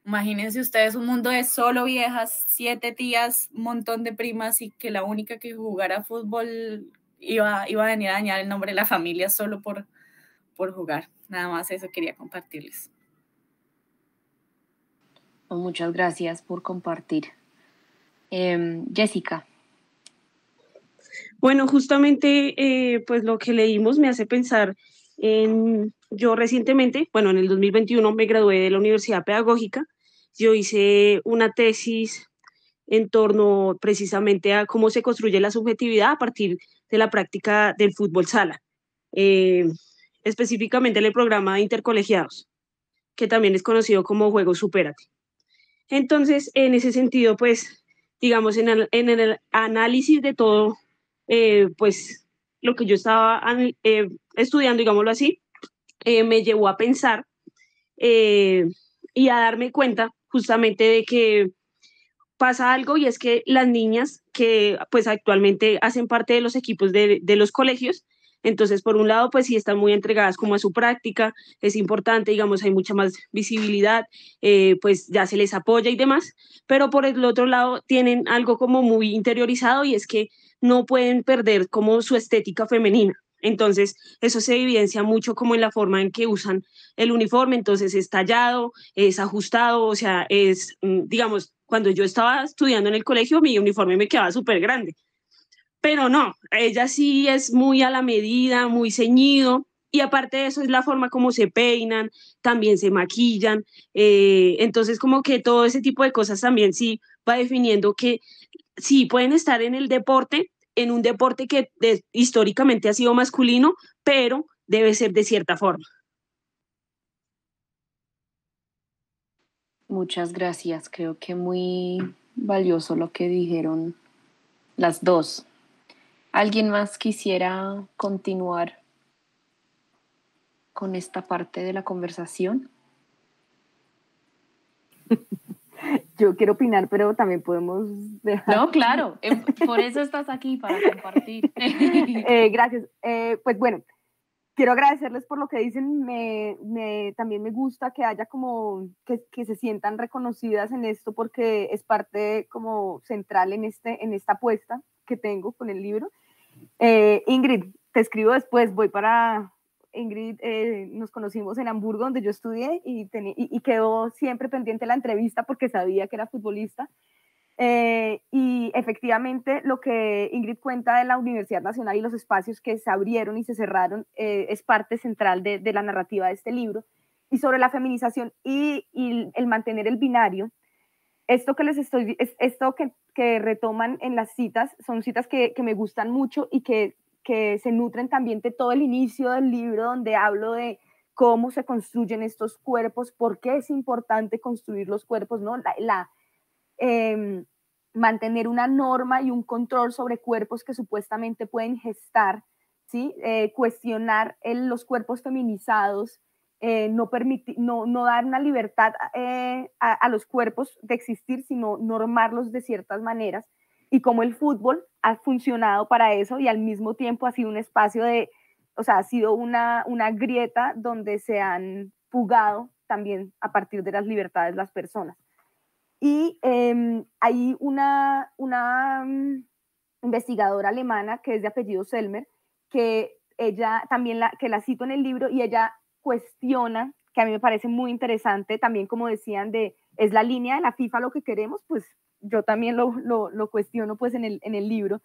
imagínense ustedes un mundo de solo viejas, 7 tías, un montón de primas, y que la única que jugara fútbol iba a venir a dañar el nombre de la familia solo por jugar. Nada más eso quería compartirles. Muchas gracias por compartir. Jessica. Bueno, justamente pues lo que leímos me hace pensar en, yo recientemente, bueno, en el 2021 me gradué de la Universidad Pedagógica. Yo hice una tesis en torno precisamente a cómo se construye la subjetividad a partir de la práctica del fútbol sala, específicamente en el programa de intercolegiados, que también es conocido como Juego Supérate. Entonces, en ese sentido, pues digamos, en el análisis de todo, pues lo que yo estaba estudiando, digámoslo así, me llevó a pensar y a darme cuenta justamente de que pasa algo, y es que las niñas que pues actualmente hacen parte de los equipos de los colegios, entonces por un lado pues sí están muy entregadas como a su práctica, es importante, digamos, hay mucha más visibilidad, pues ya se les apoya y demás, pero por el otro lado tienen algo como muy interiorizado, y es que no pueden perder como su estética femenina. Entonces, eso se evidencia mucho como en la forma en que usan el uniforme, entonces es tallado, es ajustado, o sea, es, digamos, cuando yo estaba estudiando en el colegio, mi uniforme me quedaba súper grande, pero no, ella sí es muy a la medida, muy ceñido, y aparte de eso es la forma como se peinan, también se maquillan, entonces como que todo ese tipo de cosas también sí va definiendo que sí pueden estar en el deporte, en un deporte que históricamente ha sido masculino, pero debe ser de cierta forma. Muchas gracias, creo que muy valioso lo que dijeron las dos. ¿Alguien más quisiera continuar con esta parte de la conversación? Yo quiero opinar, pero también podemos dejar... No, claro, por eso estás aquí, para compartir. Gracias. Pues bueno, quiero agradecerles por lo que dicen. También me gusta que haya como, que se sientan reconocidas en esto, porque es parte como central en esta apuesta que tengo con el libro. Ingrid, te escribo después, voy para... Ingrid, nos conocimos en Hamburgo, donde yo estudié, y quedó siempre pendiente la entrevista porque sabía que era futbolista. Y efectivamente lo que Ingrid cuenta de la Universidad Nacional y los espacios que se abrieron y se cerraron es parte central de la narrativa de este libro. Y sobre la feminización y el mantener el binario, esto que retoman en las citas son citas que me gustan mucho y que se nutren también de todo el inicio del libro, donde hablo de cómo se construyen estos cuerpos, por qué es importante construir los cuerpos, ¿no? Mantener una norma y un control sobre cuerpos que supuestamente pueden gestar, ¿sí? Cuestionar los cuerpos feminizados, no dar una libertad a los cuerpos de existir, sino normarlos de ciertas maneras, y cómo el fútbol ha funcionado para eso, y al mismo tiempo ha sido un espacio ha sido una grieta donde se han fugado también a partir de las libertades las personas. Y hay una investigadora alemana que es de apellido Selmer, que ella también que la cito en el libro, y ella cuestiona, que a mí me parece muy interesante, también como decían, ¿es la línea de la FIFA lo que queremos? Pues yo también lo cuestiono pues en el libro.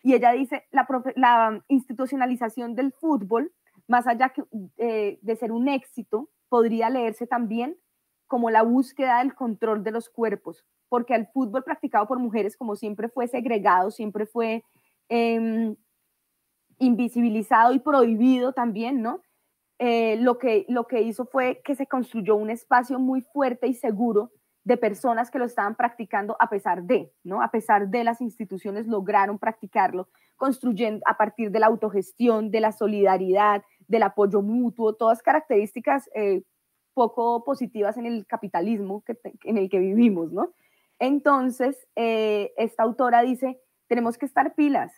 Y ella dice, la institucionalización del fútbol, más allá de ser un éxito, podría leerse también como la búsqueda del control de los cuerpos, porque el fútbol practicado por mujeres, como siempre fue segregado, siempre fue invisibilizado y prohibido también, ¿no? Lo que hizo fue que se construyó un espacio muy fuerte y seguro de personas que lo estaban practicando a pesar de, ¿no? A pesar de las instituciones lograron practicarlo, construyendo a partir de la autogestión, de la solidaridad, del apoyo mutuo, todas características poco positivas en el capitalismo en el que vivimos, ¿no? Entonces, esta autora dice, tenemos que estar pilas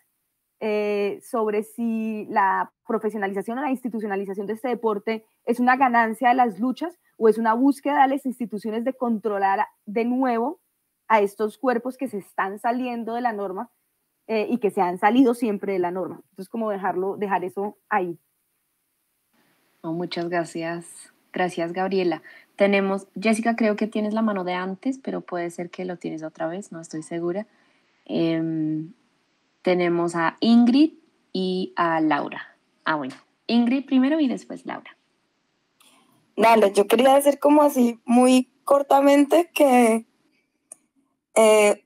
sobre si la profesionalización o la institucionalización de este deporte es una ganancia de las luchas o es una búsqueda de las instituciones de controlar de nuevo a estos cuerpos que se están saliendo de la norma y que se han salido siempre de la norma. Entonces, como dejar eso ahí. Oh, muchas gracias. Gracias, Gabriela. Jessica, creo que tienes la mano de antes, pero puede ser que lo tienes otra vez, no estoy segura. Tenemos a Ingrid y a Laura. Bueno, Ingrid primero y después Laura. Dale, yo quería decir como así muy cortamente que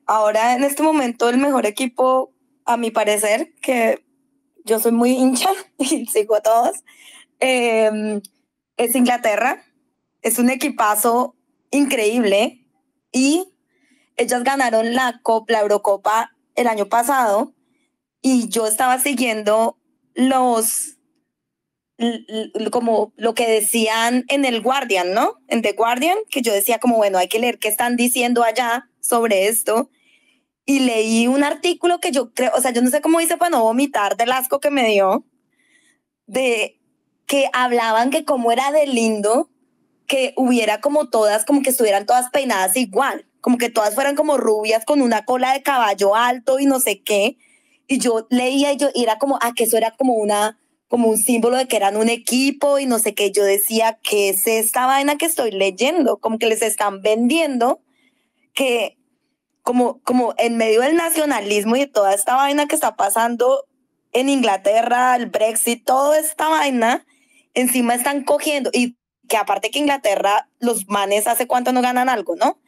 ahora en este momento el mejor equipo, a mi parecer, que yo soy muy hincha y sigo a todos, es Inglaterra. Es un equipazo increíble y ellas ganaron la Eurocopa el año pasado y yo estaba siguiendo como lo que decían en el Guardian, ¿no? En The Guardian, que yo decía como, bueno, hay que leer qué están diciendo allá sobre esto. Y leí un artículo que yo creo, o sea, yo no sé cómo hice para no vomitar del asco que me dio, de que hablaban que cómo era de lindo que hubiera como todas, como que estuvieran todas peinadas igual, como que todas fueran como rubias con una cola de caballo alto y no sé qué. Y yo leía y era como, que eso era como un símbolo de que eran un equipo y no sé qué. Yo decía, ¿qué es esta vaina que estoy leyendo? Como que les están vendiendo que como en medio del nacionalismo y de toda esta vaina que está pasando en Inglaterra, el Brexit, toda esta vaina, encima están cogiendo, y que aparte que Inglaterra, los manes hace cuánto no ganan algo, ¿no?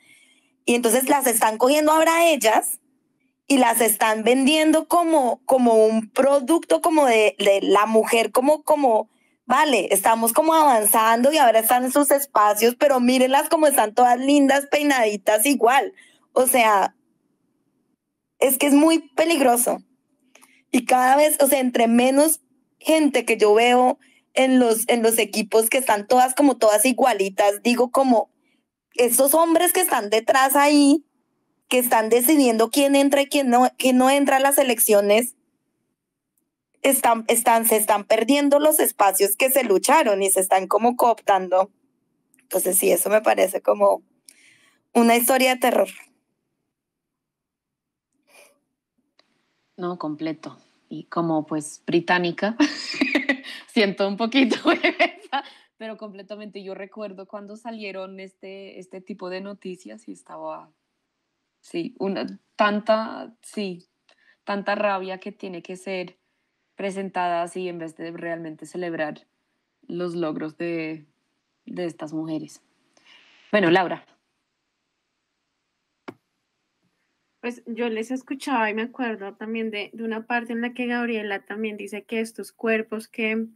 Y entonces las están cogiendo ahora a ellas y las están vendiendo como un producto como de la mujer, como, vale, estamos como avanzando y ahora están en sus espacios, pero mírenlas como están todas lindas, peinaditas igual. O sea, es que es muy peligroso. Y cada vez, o sea, entre menos gente que yo veo en los equipos que están todas como todas igualitas, digo como esos hombres que están detrás ahí, que están decidiendo quién entra y quién no entra a las elecciones, se están perdiendo los espacios que se lucharon y se están como cooptando. Entonces sí, eso me parece como una historia de terror. No, completo. Y como pues británica, siento un poquito vergüenza, pero completamente. Yo recuerdo cuando salieron este tipo de noticias y estaba, sí, tanta rabia que tiene que ser presentada así en vez de realmente celebrar los logros de estas mujeres. Bueno, Laura. Pues yo les escuchaba y me acuerdo también de una parte en la que Gabriela también dice que estos cuerpos que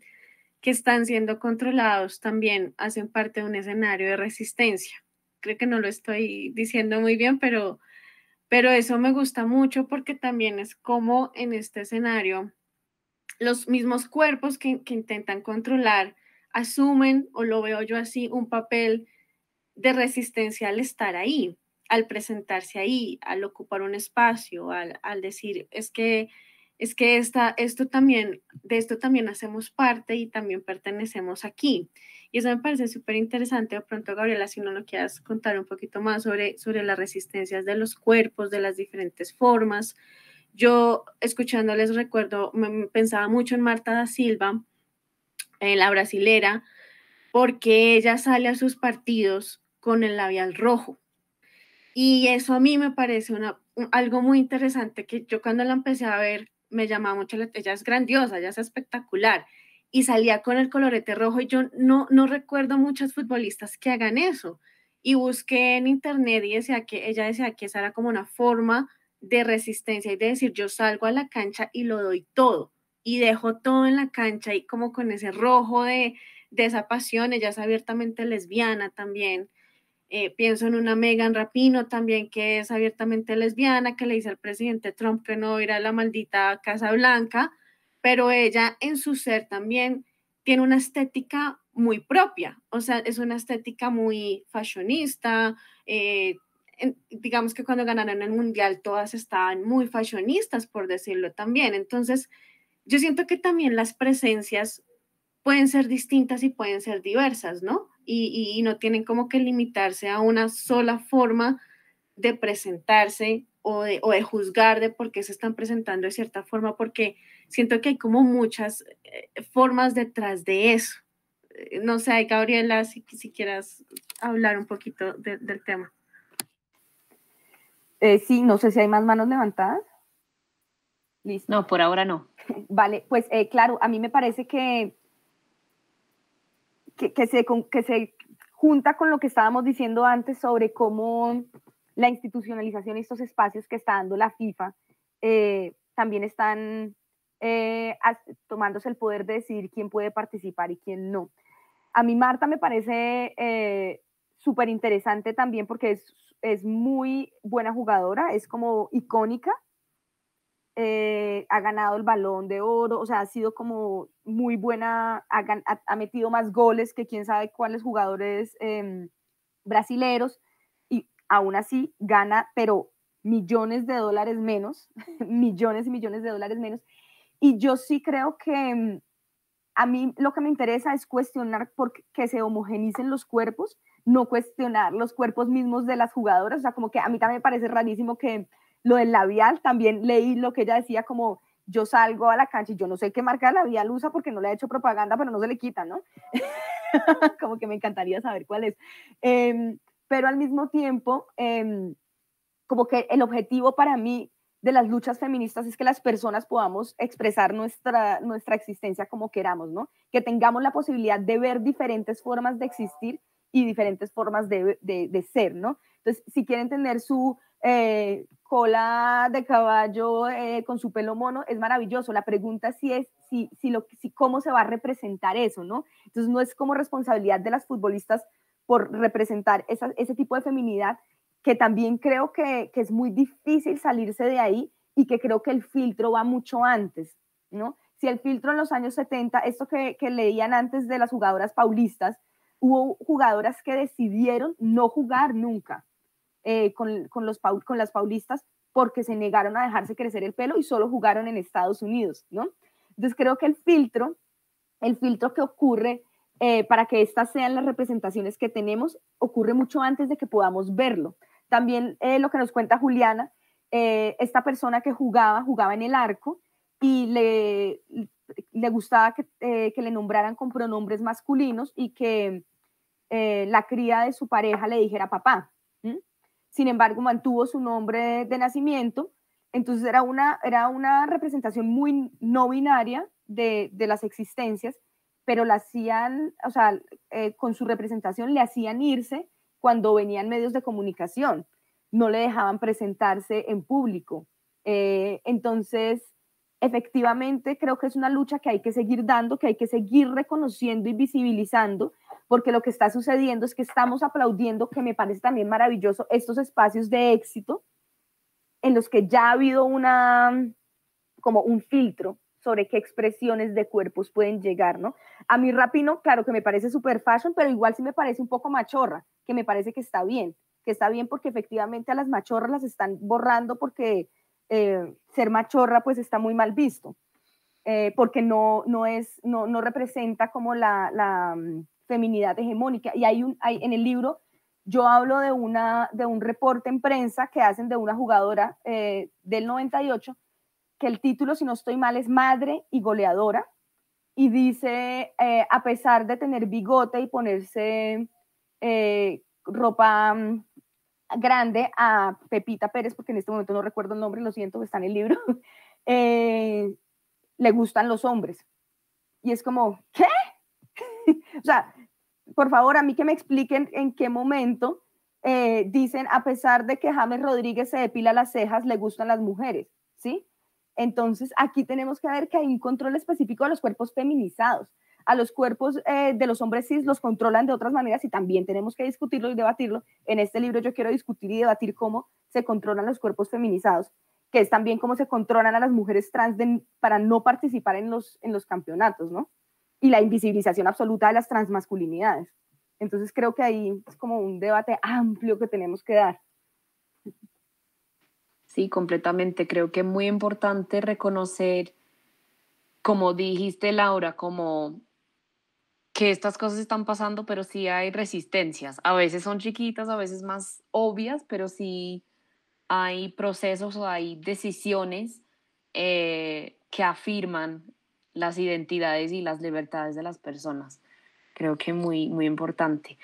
están siendo controlados también hacen parte de un escenario de resistencia. Creo que no lo estoy diciendo muy bien, pero eso me gusta mucho porque también es como en este escenario los mismos cuerpos que intentan controlar asumen, o lo veo yo así, un papel de resistencia al estar ahí, al presentarse ahí, al ocupar un espacio, al decir, es que esto también, de esto también hacemos parte y también pertenecemos aquí. Y eso me parece súper interesante. De pronto, Gabriela, si no lo quieras contar un poquito más sobre las resistencias de los cuerpos, de las diferentes formas. Yo, escuchándoles, recuerdo, pensaba mucho en Marta da Silva, la brasilera, porque ella sale a sus partidos con el labial rojo. Y eso a mí me parece algo muy interesante, que yo cuando la empecé a ver me llamaba mucho ella es grandiosa, ella es espectacular, y salía con el colorete rojo, y yo no recuerdo muchos futbolistas que hagan eso, y busqué en internet y ella decía que esa era como una forma de resistencia y de decir, yo salgo a la cancha y lo doy todo, y dejo todo en la cancha, y como con ese rojo de esa pasión. Ella es abiertamente lesbiana también. Pienso en una Megan Rapinoe también, que es abiertamente lesbiana, que le dice al presidente Trump que no irá a la maldita Casa Blanca, pero ella en su ser también tiene una estética muy propia, o sea, es una estética muy fashionista. Digamos que cuando ganaron el mundial todas estaban muy fashionistas, por decirlo también. Entonces, yo siento que también las presencias pueden ser distintas y pueden ser diversas, ¿no? Y no tienen como que limitarse a una sola forma de presentarse o de juzgar de por qué se están presentando de cierta forma, porque siento que hay como muchas formas detrás de eso. No sé, Gabriela, si quieras hablar un poquito del tema. Sí, no sé si hay más manos levantadas. Listo. No, por ahora no. Vale, pues claro, a mí me parece que se junta con lo que estábamos diciendo antes sobre cómo la institucionalización y estos espacios que está dando la FIFA también están tomándose el poder de decidir quién puede participar y quién no. A mí Marta me parece súper interesante también porque es muy buena jugadora, es como icónica, ha ganado el Balón de Oro, o sea, ha sido como muy buena, ha metido más goles que quién sabe cuáles jugadores brasileros, y aún así gana, pero millones de dólares menos, millones y millones de dólares menos. Y yo sí creo que a mí lo que me interesa es cuestionar que se homogenicen los cuerpos, no cuestionar los cuerpos mismos de las jugadoras. O sea, como que a mí también me parece rarísimo que lo del labial, también leí lo que ella decía, como yo salgo a la cancha y yo no sé qué marca de labial usa porque no le ha hecho propaganda, pero no se le quita, ¿no? Como que me encantaría saber cuál es. Pero al mismo tiempo, como que el objetivo para mí de las luchas feministas es que las personas podamos expresar nuestra existencia como queramos, ¿no? Que tengamos la posibilidad de ver diferentes formas de existir y diferentes formas de ser, ¿no? Entonces, si quieren tener su cola de caballo con su pelo mono, es maravilloso. La pregunta sí es cómo se va a representar eso, ¿no? Entonces, no es como responsabilidad de las futbolistas por representar ese tipo de feminidad, que también creo que es muy difícil salirse de ahí, y que creo que el filtro va mucho antes, ¿no? Si el filtro en los años 70, esto que leían antes de las jugadoras paulistas, hubo jugadoras que decidieron no jugar nunca con las paulistas porque se negaron a dejarse crecer el pelo y solo jugaron en Estados Unidos, ¿no? Entonces creo que el filtro que ocurre para que estas sean las representaciones que tenemos, ocurre mucho antes de que podamos verlo. También lo que nos cuenta Juliana, esta persona que jugaba en el arco y le gustaba que le nombraran con pronombres masculinos y que la cría de su pareja le dijera papá. Sin embargo, mantuvo su nombre de nacimiento. Entonces era una representación muy no binaria de las existencias, pero la hacían, o sea, con su representación le hacían irse cuando venían medios de comunicación, no le dejaban presentarse en público. Entonces, efectivamente, creo que es una lucha que hay que seguir dando, que hay que seguir reconociendo y visibilizando, porque lo que está sucediendo es que estamos aplaudiendo, que me parece también maravilloso, estos espacios de éxito en los que ya ha habido como un filtro sobre qué expresiones de cuerpos pueden llegar, ¿no? A mí Rapinoe, claro que me parece super fashion, pero igual sí me parece un poco machorra, que me parece que está bien porque efectivamente a las machorras las están borrando porque ser machorra pues está muy mal visto, porque no representa como la feminidad hegemónica. Y hay en el libro yo hablo de un reporte en prensa que hacen de una jugadora del 98, que el título, si no estoy mal, es Madre y Goleadora, y dice, a pesar de tener bigote y ponerse ropa grande, a Pepita Pérez, porque en este momento no recuerdo el nombre, lo siento, está en el libro, le gustan los hombres. Y es como, ¿qué? O sea, por favor, a mí que me expliquen en qué momento dicen, a pesar de que James Rodríguez se depila las cejas, le gustan las mujeres, ¿sí? Entonces, aquí tenemos que ver que hay un control específico de los cuerpos feminizados. A los cuerpos de los hombres cis los controlan de otras maneras y también tenemos que discutirlo y debatirlo. En este libro yo quiero discutir y debatir cómo se controlan los cuerpos feminizados, que es también cómo se controlan a las mujeres trans para no participar en los campeonatos, ¿no? Y la invisibilización absoluta de las transmasculinidades. Entonces creo que ahí es como un debate amplio que tenemos que dar. Sí, completamente. Creo que es muy importante reconocer, como dijiste, Laura, como que estas cosas están pasando, pero sí hay resistencias. A veces son chiquitas, a veces más obvias, pero sí hay procesos o hay decisiones que afirman las identidades y las libertades de las personas. Creo que muy, muy importante.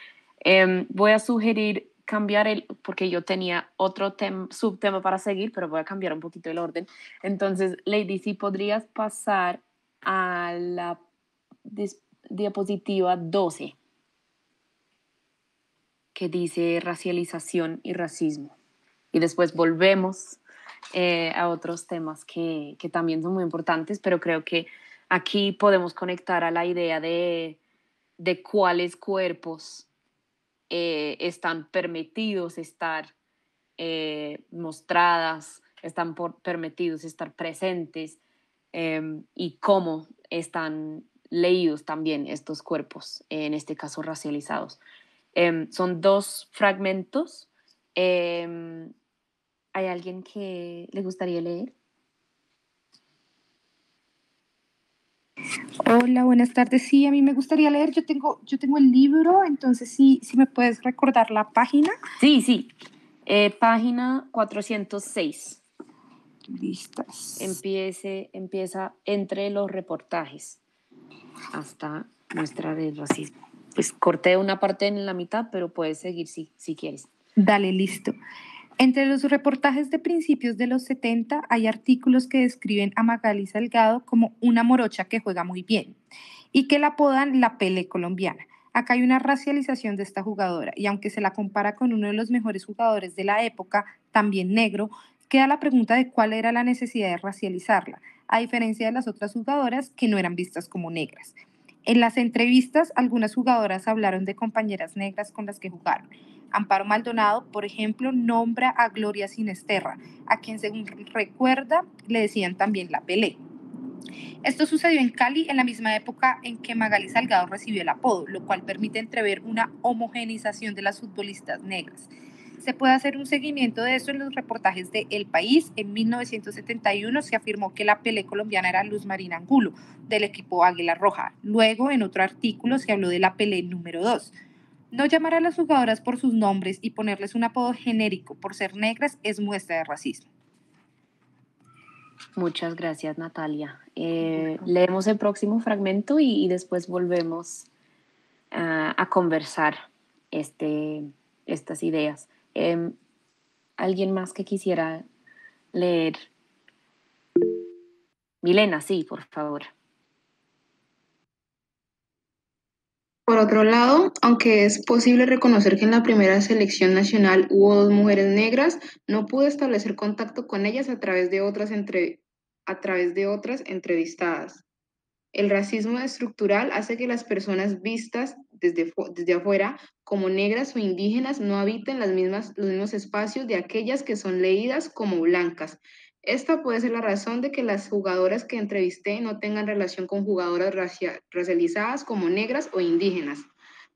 Voy a sugerir cambiar porque yo tenía otro subtema para seguir, pero voy a cambiar un poquito el orden. Entonces, Lady, si podrías pasar a la diapositiva 12, que dice racialización y racismo. Y después volvemos a otros temas que también son muy importantes, pero creo que aquí podemos conectar a la idea de cuáles cuerpos están permitidos estar mostradas, están permitidos estar presentes, y cómo están leídos también estos cuerpos, en este caso racializados. Son 2 fragmentos. ¿Hay alguien que le gustaría leer? Hola, buenas tardes. Sí, a mí me gustaría leer. Yo tengo el libro, entonces sí, me puedes recordar la página. Sí. Página 406. Listas. Empieza entre los reportajes hasta muestra del racismo. Pues corté una parte en la mitad, pero puedes seguir si quieres. Dale, listo. Entre los reportajes de principios de los 70 hay artículos que describen a Magali Salgado como una morocha que juega muy bien y que la apodan la Pelé colombiana. Acá hay una racialización de esta jugadora y aunque se la compara con uno de los mejores jugadores de la época, también negro, queda la pregunta de cuál era la necesidad de racializarla, a diferencia de las otras jugadoras que no eran vistas como negras. En las entrevistas, algunas jugadoras hablaron de compañeras negras con las que jugaron. Amparo Maldonado, por ejemplo, nombra a Gloria Sinesterra, a quien, según recuerda, le decían también la Pelé. Esto sucedió en Cali en la misma época en que Magali Salgado recibió el apodo, lo cual permite entrever una homogenización de las futbolistas negras. Se puede hacer un seguimiento de eso en los reportajes de El País. En 1971 se afirmó que la Pelé colombiana era Luz Marina Angulo, del equipo Águila Roja. Luego, en otro artículo, se habló de la Pelé número 2. No llamar a las jugadoras por sus nombres y ponerles un apodo genérico por ser negras es muestra de racismo. Muchas gracias, Natalia. Leemos el próximo fragmento y después volvemos a conversar estas ideas. ¿Alguien más que quisiera leer? Milena, sí, por favor. Por otro lado, aunque es posible reconocer que en la primera selección nacional hubo 2 mujeres negras, no pude establecer contacto con ellas a través de otras entrevistadas. El racismo estructural hace que las personas vistas desde afuera como negras o indígenas no habiten los mismos espacios de aquellas que son leídas como blancas. Esta puede ser la razón de que las jugadoras que entrevisté no tengan relación con jugadoras racializadas como negras o indígenas.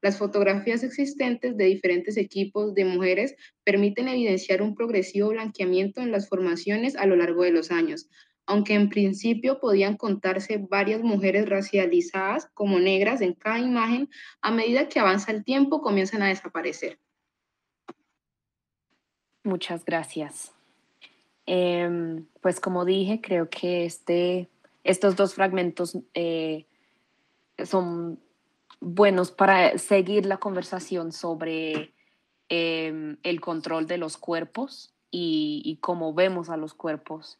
Las fotografías existentes de diferentes equipos de mujeres permiten evidenciar un progresivo blanqueamiento en las formaciones a lo largo de los años, aunque en principio podían contarse varias mujeres racializadas como negras en cada imagen, a medida que avanza el tiempo comienzan a desaparecer. Muchas gracias. Pues como dije, creo que estos 2 fragmentos son buenos para seguir la conversación sobre el control de los cuerpos y cómo vemos a los cuerpos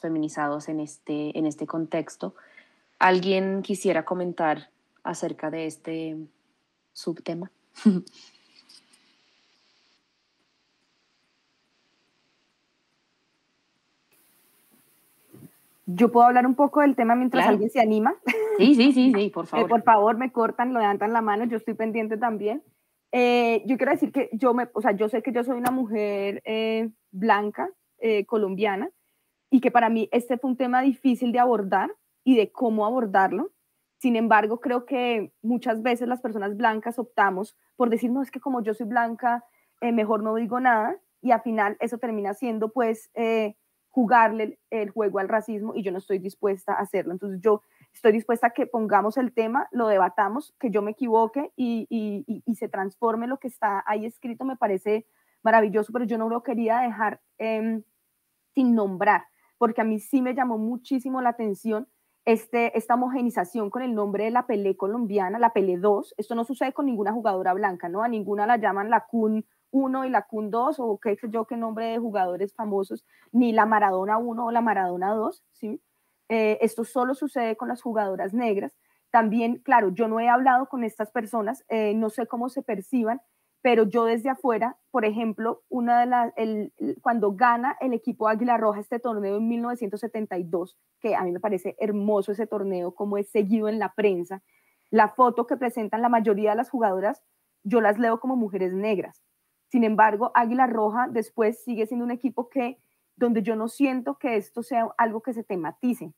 feminizados en este contexto. ¿Alguien quisiera comentar acerca de este subtema? Yo puedo hablar un poco del tema mientras Claro. alguien se anima. Sí, por favor. Por favor, me cortan, levantan la mano, yo estoy pendiente también. Yo quiero decir que yo sé que yo soy una mujer blanca, colombiana, y que para mí este fue un tema difícil de abordar y de cómo abordarlo. Sin embargo, creo que muchas veces las personas blancas optamos por decir, no, es que como yo soy blanca, mejor no digo nada, y al final eso termina siendo pues jugarle el juego al racismo, y yo no estoy dispuesta a hacerlo. Entonces yo estoy dispuesta a que pongamos el tema, lo debatamos, que yo me equivoque y se transforme lo que está ahí escrito. Me parece maravilloso, pero yo no lo quería dejar sin nombrar, porque a mí sí me llamó muchísimo la atención esta homogenización con el nombre de la Pelé colombiana, la Pelé 2. Esto no sucede con ninguna jugadora blanca, ¿no? A ninguna la llaman la Kun 1 y la Kun 2, o qué sé yo, qué nombre de jugadores famosos, ni la Maradona 1 o la Maradona 2, ¿sí? Esto solo sucede con las jugadoras negras. También, claro, yo no he hablado con estas personas, no sé cómo se perciban, pero yo desde afuera, por ejemplo, cuando gana el equipo Águila Roja este torneo en 1972, que a mí me parece hermoso ese torneo, como es seguido en la prensa, la foto que presentan la mayoría de las jugadoras yo las leo como mujeres negras. Sin embargo, Águila Roja después sigue siendo un equipo donde yo no siento que esto sea algo que se tematice.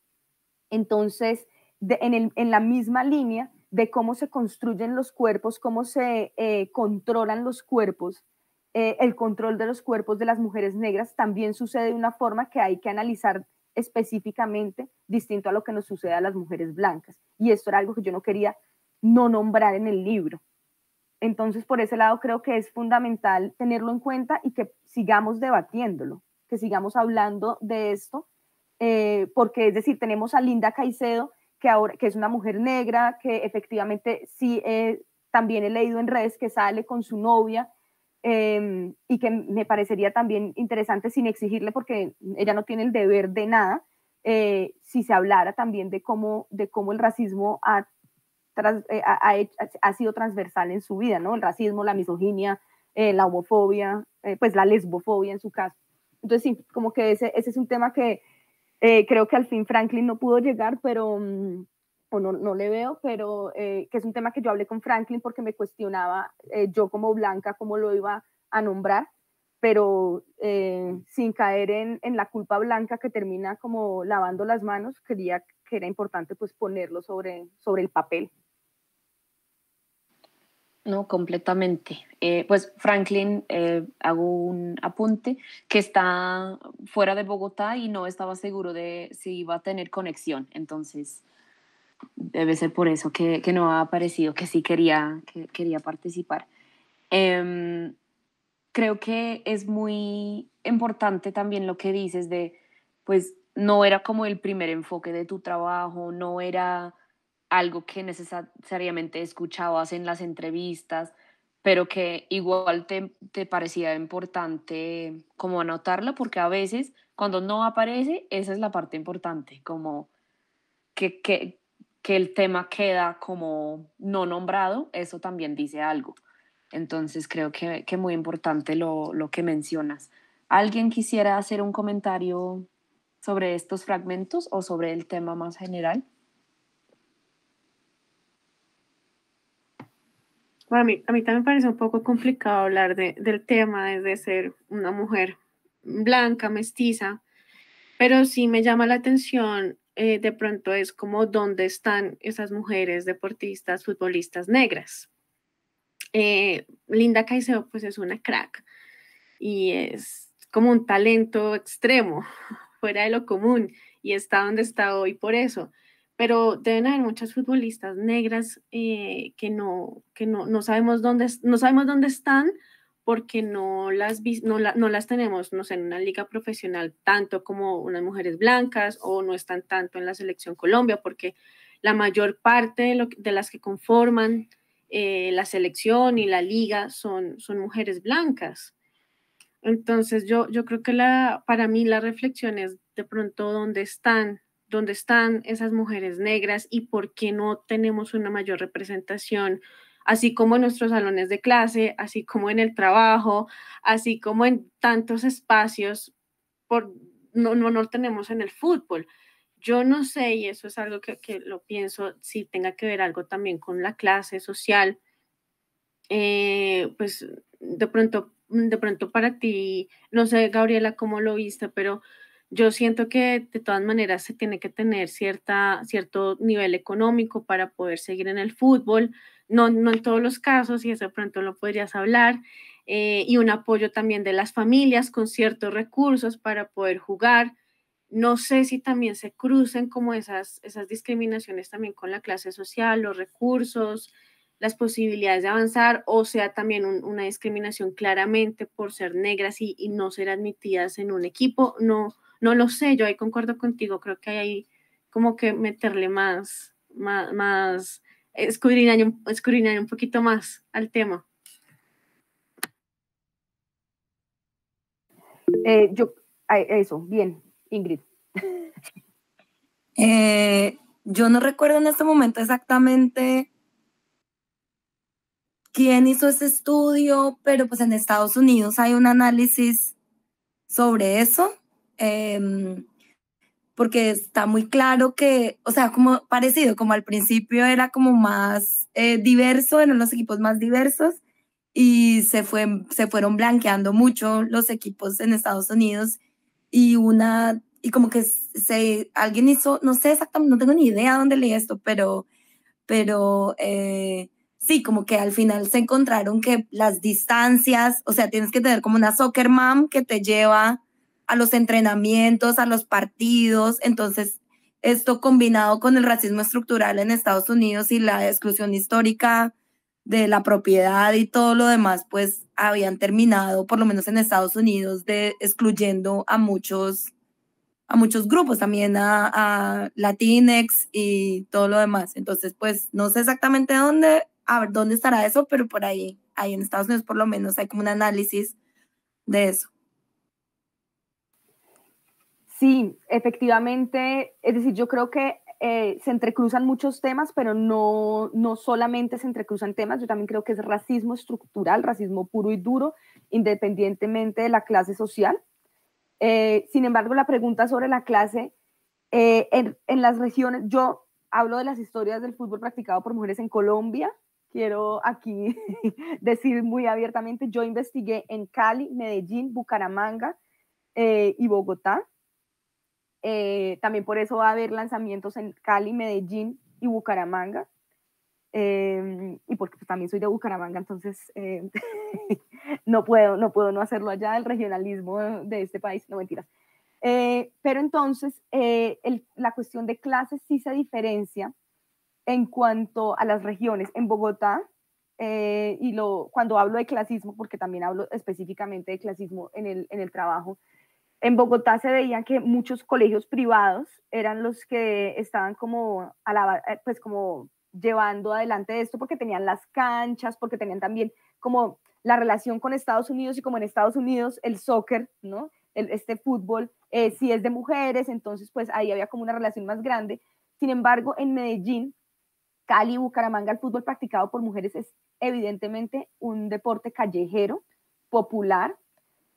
Entonces, en la misma línea de cómo se construyen los cuerpos, cómo se controlan los cuerpos, el control de los cuerpos de las mujeres negras también sucede de una forma que hay que analizar específicamente, distinto a lo que nos sucede a las mujeres blancas. Y esto era algo que yo no quería no nombrar en el libro. Entonces, por ese lado creo que es fundamental tenerlo en cuenta y que sigamos debatiéndolo, que sigamos hablando de esto, porque es decir, tenemos a Linda Caicedo, que es una mujer negra, que efectivamente sí, también he leído en redes que sale con su novia, y que me parecería también interesante, sin exigirle, porque ella no tiene el deber de nada, si se hablara también de cómo el racismo ha sido transversal en su vida, ¿no? El racismo, la misoginia, la homofobia, pues la lesbofobia en su caso. Entonces sí, como que ese es un tema que creo que al fin Franklin no pudo llegar, pero o no le veo, pero que es un tema que yo hablé con Franklin porque me cuestionaba yo como blanca cómo lo iba a nombrar, pero sin caer en la culpa blanca que termina como lavando las manos, creía que era importante pues ponerlo sobre el papel. No, completamente. Pues Franklin, hago un apunte, que está fuera de Bogotá y no estaba seguro de si iba a tener conexión, entonces debe ser por eso que no ha aparecido, que sí quería participar. Creo que es muy importante también lo que dices de, pues no era como el primer enfoque de tu trabajo, no era algo que necesariamente escuchabas en las entrevistas, pero que igual te parecía importante como anotarla, porque a veces cuando no aparece, esa es la parte importante, como que el tema queda como no nombrado, eso también dice algo. Entonces creo que muy importante lo que mencionas. ¿Alguien quisiera hacer un comentario sobre estos fragmentos o sobre el tema más general? Bueno, a mí también me parece un poco complicado hablar del tema desde ser una mujer blanca, mestiza, pero sí me llama la atención, de pronto es como dónde están esas mujeres deportistas, futbolistas negras. Linda Caicedo pues es una crack y es como un talento extremo, fuera de lo común, y está donde está hoy por eso. Pero deben haber muchas futbolistas negras que no sabemos no sabemos dónde están porque no las tenemos, no sé, en una liga profesional tanto como unas mujeres blancas, o no están tanto en la selección Colombia, porque la mayor parte de las que conforman la selección y la liga son mujeres blancas. Entonces yo creo que para mí la reflexión es de pronto dónde están esas mujeres negras y por qué no tenemos una mayor representación, así como en nuestros salones de clase, así como en el trabajo, así como en tantos espacios, no lo tenemos en el fútbol. Yo no sé, y eso es algo que lo pienso, si tenga que ver algo también con la clase social, pues de pronto para ti, no sé, Gabriela, cómo lo viste, pero yo siento que de todas maneras se tiene que tener cierto nivel económico para poder seguir en el fútbol, no en todos los casos, y eso de pronto lo podrías hablar, y un apoyo también de las familias con ciertos recursos para poder jugar. No sé si también se crucen como esas discriminaciones también con la clase social, los recursos, las posibilidades de avanzar, o sea también una discriminación claramente por ser negras y no ser admitidas en un equipo. No lo sé, yo ahí concuerdo contigo, creo que hay como que meterle más escudriñar un poquito más al tema. Eso, bien, Ingrid. Yo no recuerdo en este momento exactamente quién hizo ese estudio, pero pues en Estados Unidos hay un análisis sobre eso, porque está muy claro que, o sea, como parecido, como al principio era como más diverso, eran los equipos más diversos, y se fueron blanqueando mucho los equipos en Estados Unidos y como que alguien hizo, no sé exactamente, no tengo ni idea dónde leí esto, pero sí, como que al final se encontraron que las distancias, o sea, tienes que tener como una soccer mom que te lleva a los entrenamientos, a los partidos. Entonces esto combinado con el racismo estructural en Estados Unidos y la exclusión histórica de la propiedad y todo lo demás, pues habían terminado, por lo menos en Estados Unidos, de excluyendo a muchos grupos, también a Latinx y todo lo demás. Entonces, pues no sé exactamente dónde estará eso, pero por ahí en Estados Unidos por lo menos hay como un análisis de eso. Sí, efectivamente, es decir, yo creo que se entrecruzan muchos temas, pero no solamente se entrecruzan temas, yo también creo que es racismo estructural, racismo puro y duro, independientemente de la clase social. Sin embargo, la pregunta sobre la clase, en las regiones, yo hablo de las historias del fútbol practicado por mujeres en Colombia, quiero aquí decir muy abiertamente, yo investigué en Cali, Medellín, Bucaramanga y Bogotá. También por eso va a haber lanzamientos en Cali, Medellín y Bucaramanga. Y porque pues, también soy de Bucaramanga, entonces no puedo no hacerlo allá, el regionalismo de este país, no mentiras. Pero entonces la cuestión de clases sí se diferencia en cuanto a las regiones. En Bogotá, cuando hablo de clasismo, porque también hablo específicamente de clasismo en el trabajo, en Bogotá se veía que muchos colegios privados eran los que estaban como, pues como llevando adelante esto porque tenían las canchas, porque tenían también como la relación con Estados Unidos y como en Estados Unidos el soccer, ¿no? Este fútbol sí es de mujeres, entonces pues ahí había como una relación más grande. Sin embargo, en Medellín, Cali, Bucaramanga, el fútbol practicado por mujeres es evidentemente un deporte callejero, popular.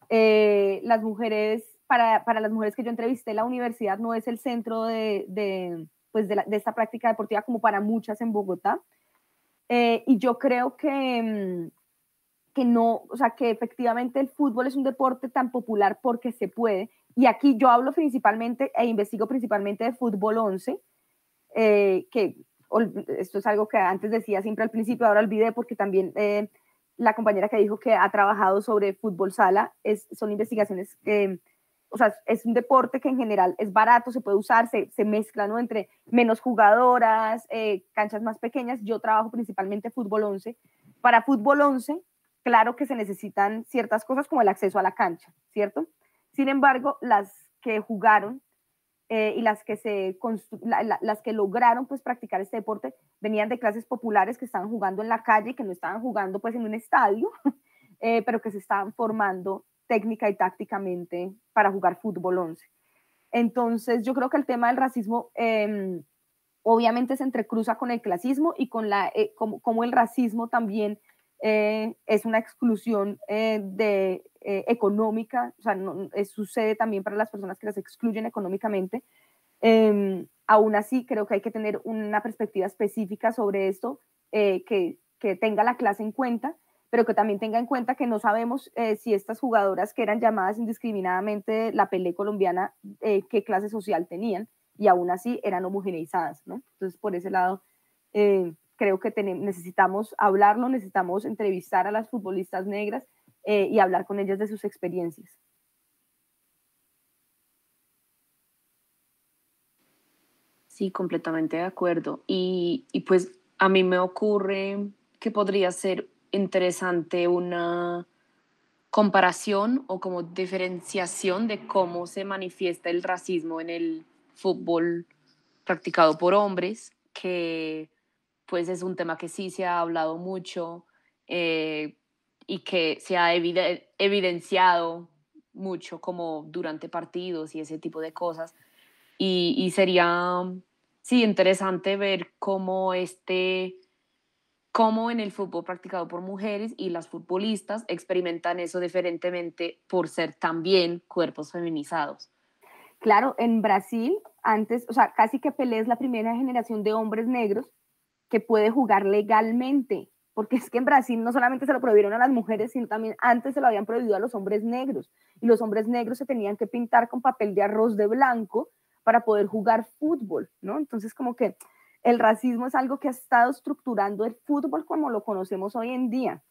Las mujeres, para las mujeres que yo entrevisté, la universidad no es el centro de esta práctica deportiva como para muchas en Bogotá. Y yo creo que no, o sea, que efectivamente el fútbol es un deporte tan popular porque se puede. Y aquí yo hablo principalmente e investigo principalmente de fútbol 11, que esto es algo que antes decía siempre al principio, ahora olvidé porque también la compañera que dijo que ha trabajado sobre fútbol sala, son investigaciones, o sea, es un deporte que en general es barato, se puede usar, se mezcla, ¿no? Entre menos jugadoras, canchas más pequeñas. Yo trabajo principalmente fútbol 11. Para fútbol 11, claro que se necesitan ciertas cosas como el acceso a la cancha, ¿cierto? Sin embargo, las que jugaron y las que lograron pues practicar este deporte venían de clases populares que estaban jugando en la calle, que no estaban jugando pues en un estadio, pero que se estaban formando técnica y tácticamente para jugar fútbol 11. Entonces yo creo que el tema del racismo obviamente se entrecruza con el clasismo y con como el racismo también es una exclusión económica, o sea, sucede también para las personas que las excluyen económicamente. Aún así, creo que hay que tener una perspectiva específica sobre esto, que tenga la clase en cuenta, pero que también tenga en cuenta que no sabemos si estas jugadoras que eran llamadas indiscriminadamente la Pelé colombiana, qué clase social tenían, y aún así eran homogeneizadas, ¿no? Entonces, por ese lado, creo que necesitamos hablarlo, necesitamos entrevistar a las futbolistas negras y hablar con ellas de sus experiencias. Sí, completamente de acuerdo. Y pues a mí me ocurre que podría ser interesante una comparación o como diferenciación de cómo se manifiesta el racismo en el fútbol practicado por hombres, que pues es un tema que sí se ha hablado mucho y que se ha evidenciado mucho como durante partidos y ese tipo de cosas. Y sería, sí, interesante ver cómo en el fútbol practicado por mujeres y las futbolistas experimentan eso diferentemente por ser también cuerpos feminizados. Claro, en Brasil, antes, o sea, casi que Pelé es la primera generación de hombres negros que puede jugar legalmente porque es que en Brasil no solamente se lo prohibieron a las mujeres, sino también antes se lo habían prohibido a los hombres negros, y los hombres negros se tenían que pintar con papel de arroz de blanco para poder jugar fútbol, ¿no? Entonces como que el racismo es algo que ha estado estructurando el fútbol como lo conocemos hoy en día.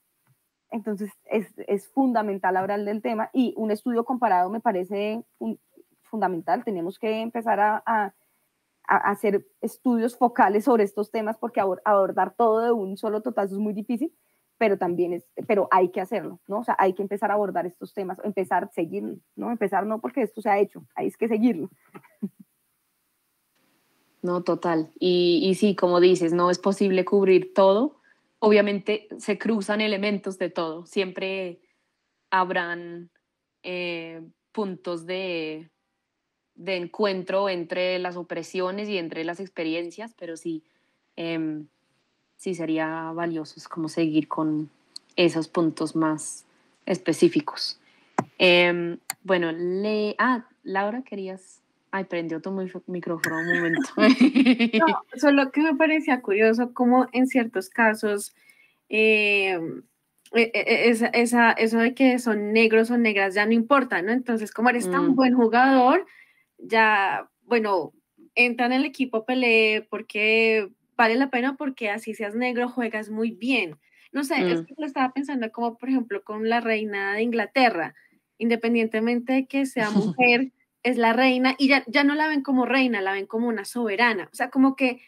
Entonces es fundamental hablar del tema, y un estudio comparado me parece fundamental. Tenemos que empezar a hacer estudios focales sobre estos temas, porque abordar todo de un solo totazo es muy difícil, pero también pero hay que hacerlo, ¿no? O sea, hay que empezar a abordar estos temas, empezar a seguirlo, ¿no? Empezar no porque esto se ha hecho, hay que seguirlo. No, total. Y sí, como dices, no es posible cubrir todo. Obviamente se cruzan elementos de todo. Siempre habrán puntos de encuentro entre las opresiones y entre las experiencias, pero sí, sí sería valioso es como seguir con esos puntos más específicos. Bueno, Laura, querías... Ay, prendió tu micrófono un momento. No, solo que me parecía curioso como en ciertos casos eso de que son negros o negras ya no importa, ¿no? Entonces, como eres tan buen jugador, ya, bueno, entra en el equipo Pelé porque vale la pena, porque así seas negro, juegas muy bien. No sé, es que lo estaba pensando como, por ejemplo, con la reina de Inglaterra, independientemente de que sea mujer, es la reina, y ya no la ven como reina, la ven como una soberana. O sea, como que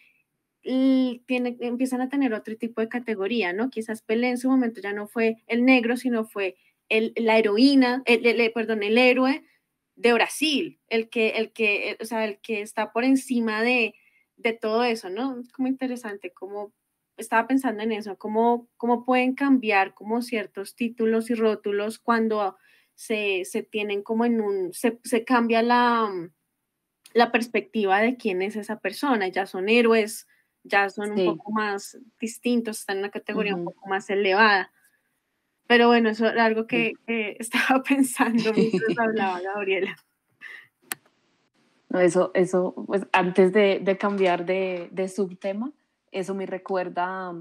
empiezan a tener otro tipo de categoría, ¿no? Quizás Pelé en su momento ya no fue el negro, sino fue la heroína, perdón, el héroe de Brasil, o sea, el que está por encima de todo eso, ¿no? Es como interesante, como estaba pensando en eso, cómo pueden cambiar como ciertos títulos y rótulos cuando se tienen como se cambia la perspectiva de quién es esa persona, ya son héroes, ya son un poco más distintos, están en una categoría un poco más elevada. Pero bueno, eso era algo que estaba pensando mientras hablaba Gabriela. No, eso, pues antes de cambiar de subtema, eso me recuerda,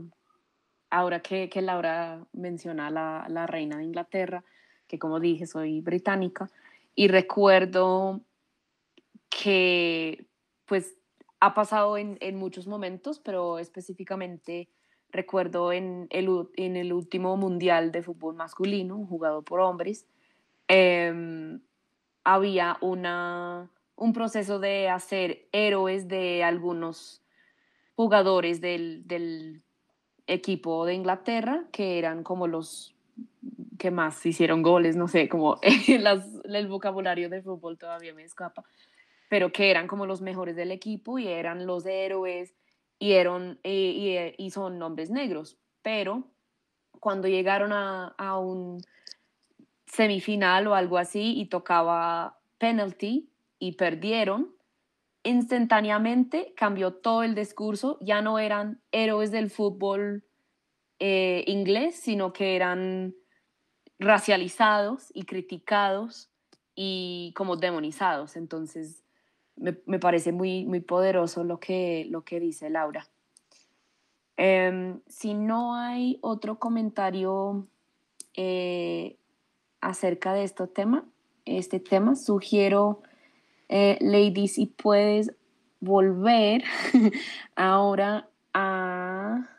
ahora que Laura menciona a la reina de Inglaterra, que como dije, soy británica, y recuerdo que pues ha pasado en muchos momentos, pero específicamente recuerdo en el último mundial de fútbol masculino, jugado por hombres, había un proceso de hacer héroes de algunos jugadores del equipo de Inglaterra, que eran como los que más hicieron goles, no sé, como el vocabulario de fútbol todavía me escapa, pero que eran como los mejores del equipo y eran los héroes y son hombres negros. Pero cuando llegaron a un semifinal o algo así y tocaba penalty y perdieron, instantáneamente cambió todo el discurso. Ya no eran héroes del fútbol inglés, sino que eran racializados y criticados y como demonizados. Entonces me parece muy, muy poderoso lo que dice Laura. Si no hay otro comentario acerca de este tema, sugiero, Lady, si puedes volver ahora a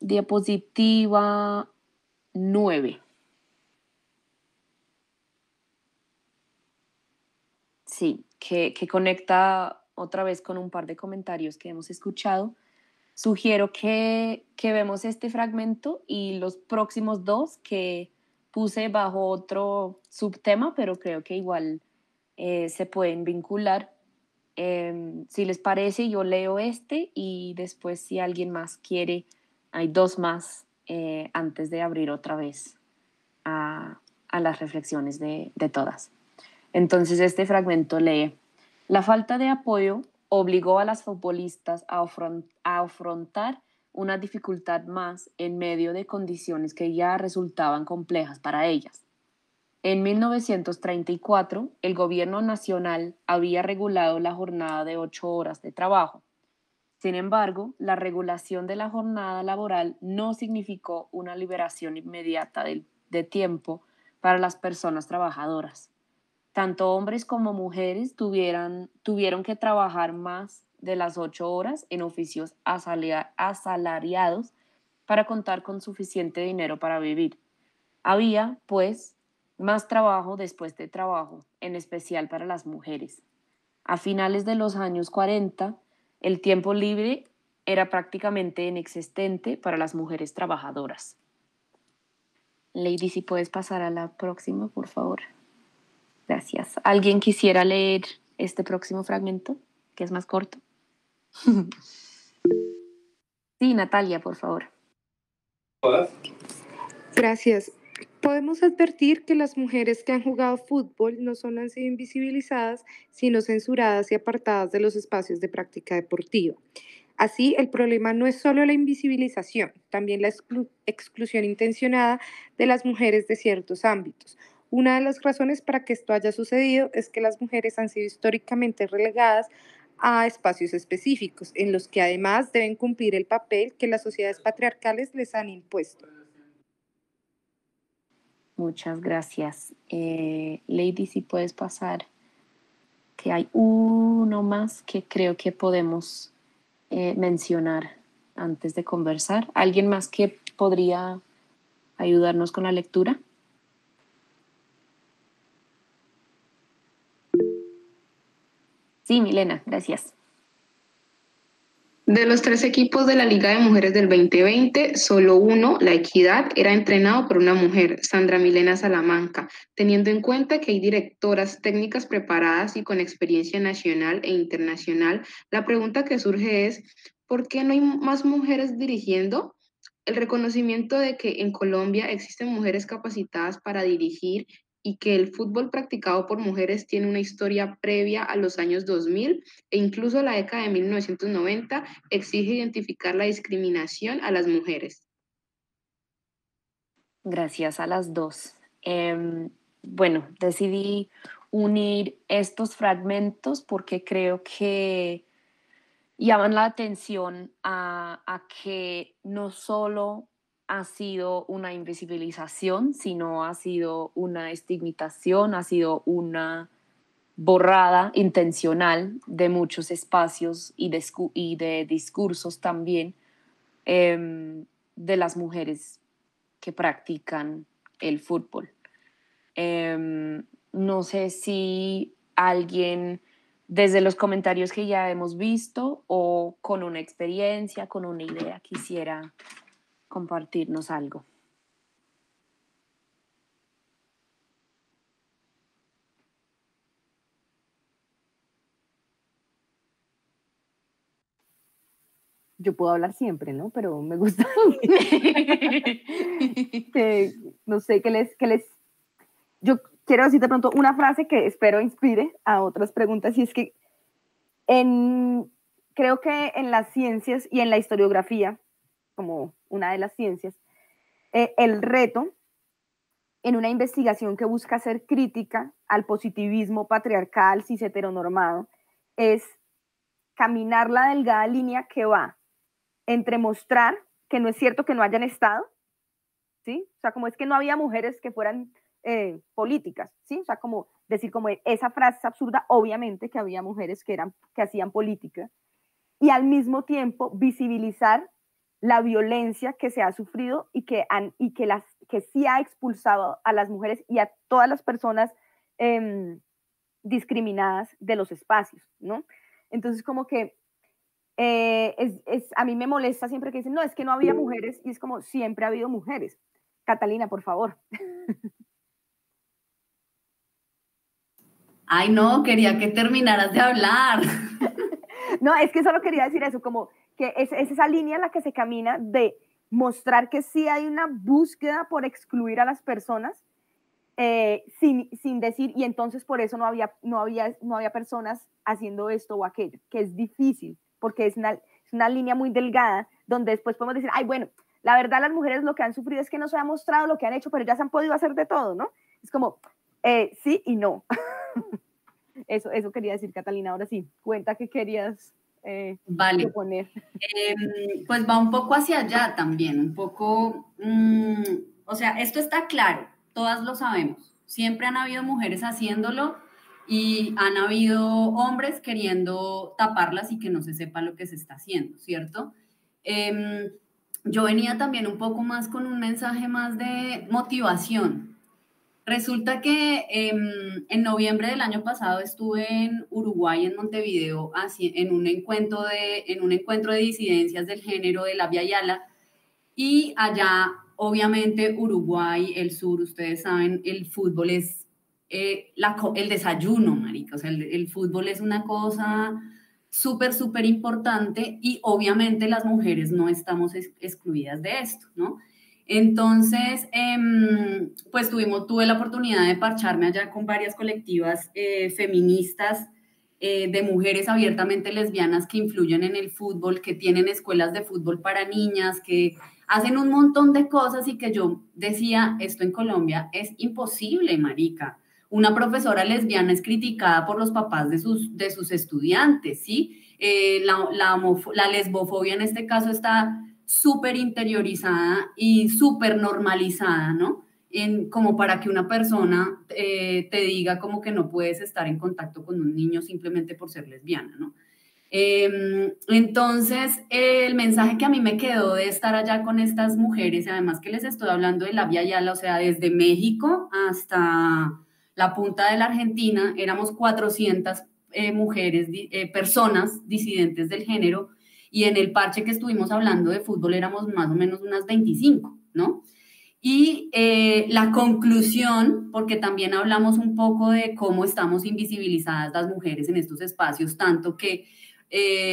diapositiva 9. Sí, que conecta otra vez con un par de comentarios que hemos escuchado. Sugiero que vemos este fragmento y los próximos 2 que puse bajo otro subtema, pero creo que igual se pueden vincular. Si les parece, yo leo este y después, si alguien más quiere, hay 2 más antes de abrir otra vez a las reflexiones de todas. Entonces, este fragmento lee: la falta de apoyo obligó a las futbolistas a afrontar una dificultad más en medio de condiciones que ya resultaban complejas para ellas. En 1934, el gobierno nacional había regulado la jornada de 8 horas de trabajo. Sin embargo, la regulación de la jornada laboral no significó una liberación inmediata de tiempo para las personas trabajadoras. Tanto hombres como mujeres tuvieron que trabajar más de las 8 horas en oficios asalariados para contar con suficiente dinero para vivir. Había, pues, más trabajo después de trabajo, en especial para las mujeres. A finales de los años 40, el tiempo libre era prácticamente inexistente para las mujeres trabajadoras. Lady, si puedes pasar a la próxima, por favor. Gracias. ¿Alguien quisiera leer este próximo fragmento, que es más corto? Sí, Natalia, por favor. Gracias. Podemos advertir que las mujeres que han jugado fútbol no solo han sido invisibilizadas, sino censuradas y apartadas de los espacios de práctica deportiva. Así, el problema no es solo la invisibilización, también la exclusión intencionada de las mujeres de ciertos ámbitos. Una de las razones para que esto haya sucedido es que las mujeres han sido históricamente relegadas a espacios específicos, en los que además deben cumplir el papel que las sociedades patriarcales les han impuesto. Muchas gracias. Lady, si puedes pasar, que hay uno más que creo que podemos mencionar antes de conversar. ¿Alguien más que podría ayudarnos con la lectura? Sí, Milena, gracias. De los 3 equipos de la Liga de Mujeres del 2020, solo uno, La Equidad, era entrenado por una mujer, Sandra Milena Salamanca, teniendo en cuenta que hay directoras técnicas preparadas y con experiencia nacional e internacional. La pregunta que surge es, ¿por qué no hay más mujeres dirigiendo? El reconocimiento de que en Colombia existen mujeres capacitadas para dirigir y que el fútbol practicado por mujeres tiene una historia previa a los años 2000 e incluso la década de 1990 exige identificar la discriminación a las mujeres. Gracias a las dos. Bueno, decidí unir estos fragmentos porque creo que llaman la atención a que no solo ha sido una invisibilización, sino ha sido una estigmatización, ha sido una borrada intencional de muchos espacios y de discursos también de las mujeres que practican el fútbol. No sé si alguien desde los comentarios que ya hemos visto o con una experiencia, con una idea, quisiera compartirnos algo. Yo puedo hablar siempre, ¿no? Pero me gusta no sé, yo quiero decir de pronto una frase que espero inspire a otras preguntas, y es que creo que en las ciencias y en la historiografía, como una de las ciencias, el reto en una investigación que busca ser crítica al positivismo patriarcal, cis heteronormado, es caminar la delgada línea que va entre mostrar que no es cierto que no hayan estado, ¿sí? O sea, como es que no había mujeres que fueran políticas, ¿sí? O sea, como decir como esa frase es absurda, obviamente que había mujeres que hacían política, y al mismo tiempo visibilizar la violencia que se ha sufrido y que sí ha expulsado a las mujeres y a todas las personas discriminadas de los espacios, ¿no? Entonces, como que a mí me molesta siempre que dicen, no, es que no había mujeres, y es como, siempre ha habido mujeres. Catalina, por favor. Ay, no, quería que terminaras de hablar. No, es que solo quería decir eso, como que es esa línea en la que se camina de mostrar que sí hay una búsqueda por excluir a las personas, sin decir, y entonces por eso no había personas haciendo esto o aquello, que es difícil, porque es una línea muy delgada, donde después podemos decir, ay, bueno, la verdad las mujeres lo que han sufrido es que no se ha mostrado lo que han hecho, pero ya se han podido hacer de todo, ¿no? Es como, sí y no. Eso quería decir, Catalina. Ahora sí, cuenta qué querías proponer. Pues va un poco hacia allá también, un poco, o sea, esto está claro, todas lo sabemos. Siempre han habido mujeres haciéndolo y han habido hombres queriendo taparlas y que no se sepa lo que se está haciendo, ¿cierto? Yo venía también un poco más con un mensaje más de motivación. Resulta que en noviembre del año pasado estuve en Uruguay, en Montevideo, en un encuentro de disidencias del género de la Via Yala, y allá, obviamente, Uruguay, el sur, ustedes saben, el fútbol es el desayuno, marica, o sea, el fútbol es una cosa súper, súper importante y obviamente las mujeres no estamos excluidas de esto, ¿no? Entonces, pues tuve la oportunidad de parcharme allá con varias colectivas feministas de mujeres abiertamente lesbianas que influyen en el fútbol, que tienen escuelas de fútbol para niñas, que hacen un montón de cosas y que yo decía, esto en Colombia es imposible, marica. Una profesora lesbiana es criticada por los papás de sus estudiantes, ¿sí? La lesbofobia en este caso está súper interiorizada y súper normalizada, ¿no? Como para que una persona te diga como que no puedes estar en contacto con un niño simplemente por ser lesbiana, ¿no? Entonces, el mensaje que a mí me quedó de estar allá con estas mujeres, además que les estoy hablando de la Via Yala, o sea, desde México hasta la punta de la Argentina, éramos 400 mujeres, personas disidentes del género, y en el parche que estuvimos hablando de fútbol éramos más o menos unas 25, ¿no? Y la conclusión, porque también hablamos un poco de cómo estamos invisibilizadas las mujeres en estos espacios, tanto que,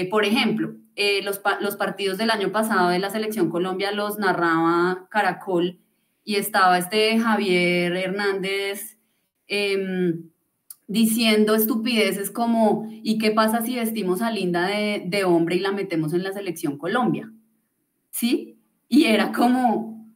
por ejemplo, los partidos del año pasado de la Selección Colombia los narraba Caracol y estaba Javier Hernández diciendo estupideces como, ¿y qué pasa si vestimos a Linda de hombre y la metemos en la Selección Colombia? ¿Sí? Y era como,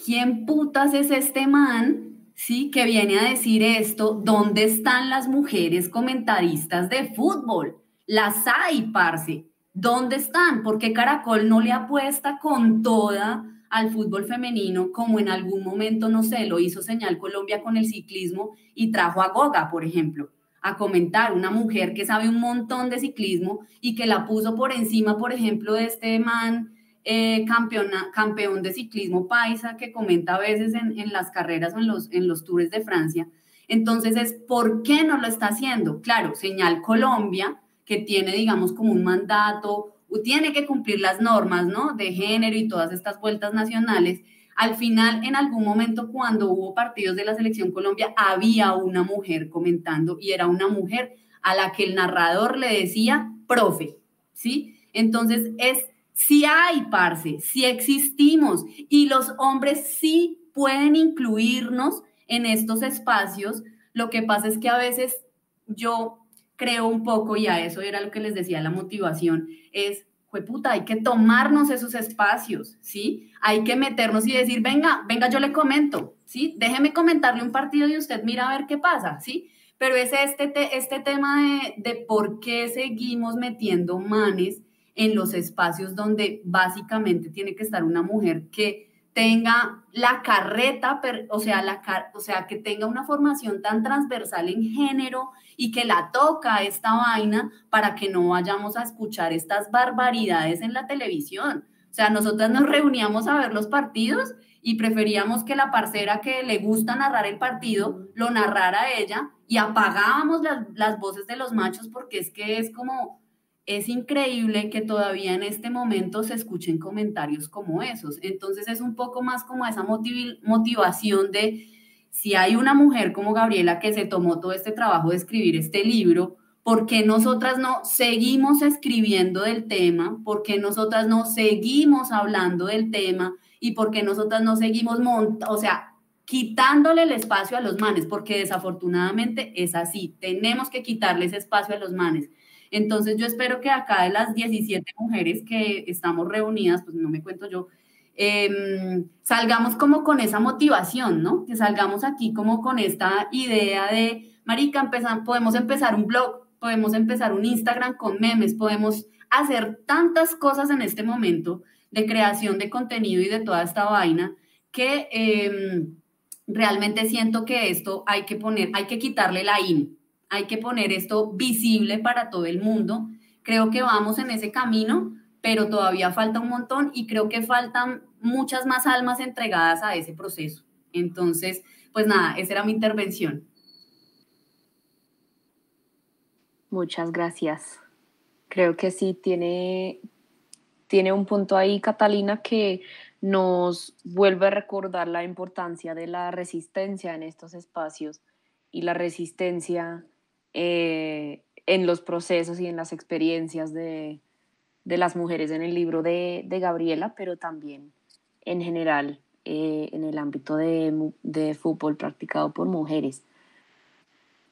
¿quién putas es este man, sí, que viene a decir esto? ¿Dónde están las mujeres comentaristas de fútbol? Las hay, parce. ¿Dónde están? Porque Caracol no le apuesta con toda al fútbol femenino, como en algún momento, no sé, lo hizo Señal Colombia con el ciclismo y trajo a Goga, por ejemplo, a comentar, una mujer que sabe un montón de ciclismo y que la puso por encima, por ejemplo, de este man campeón de ciclismo paisa que comenta a veces en las carreras o en los tours de Francia. Entonces, ¿por qué no lo está haciendo? Claro, Señal Colombia, que tiene, digamos, como un mandato, tiene que cumplir las normas, ¿no?, de género y todas estas vueltas nacionales. Al final, en algún momento, cuando hubo partidos de la Selección Colombia, había una mujer comentando y era una mujer a la que el narrador le decía profe, ¿sí? Entonces, sí hay, parce, sí existimos y los hombres sí pueden incluirnos en estos espacios. Lo que pasa es que a veces yo creo un poco, y a eso era lo que les decía, la motivación, es, jueputa, hay que tomarnos esos espacios, ¿sí? Hay que meternos y decir, venga, yo le comento, ¿sí? Déjeme comentarle un partido y usted mira a ver qué pasa, ¿sí? Pero es este tema de por qué seguimos metiendo manes en los espacios donde básicamente tiene que estar una mujer que tenga la carreta, o sea, que tenga una formación tan transversal en género y que la toca esta vaina para que no vayamos a escuchar estas barbaridades en la televisión. O sea, nosotras nos reuníamos a ver los partidos y preferíamos que la parcera que le gusta narrar el partido lo narrara ella y apagábamos las voces de los machos porque es increíble que todavía en este momento se escuchen comentarios como esos. Entonces es un poco más como esa motivación de si hay una mujer como Gabriela que se tomó todo este trabajo de escribir este libro, ¿por qué nosotras no seguimos escribiendo del tema? ¿Por qué nosotras no seguimos hablando del tema? ¿Y por qué nosotras no seguimos quitándole el espacio a los manes? Porque desafortunadamente es así, tenemos que quitarle ese espacio a los manes. Entonces yo espero que acá de las 17 mujeres que estamos reunidas, pues no me cuento yo, salgamos como con esa motivación, ¿no? Que salgamos aquí como con esta idea de, marica, podemos empezar un blog, podemos empezar un Instagram con memes, podemos hacer tantas cosas en este momento de creación de contenido y de toda esta vaina que realmente siento que esto hay que quitarle la in, hay que poner esto visible para todo el mundo. Creo que vamos en ese camino, pero todavía falta un montón y creo que faltan muchas más almas entregadas a ese proceso. Entonces, pues nada, esa era mi intervención. Muchas gracias. Creo que sí tiene un punto ahí, Catalina, que nos vuelve a recordar la importancia de la resistencia en estos espacios y la resistencia en los procesos y en las experiencias de las mujeres en el libro de Gabriela, pero también en general en el ámbito de fútbol practicado por mujeres.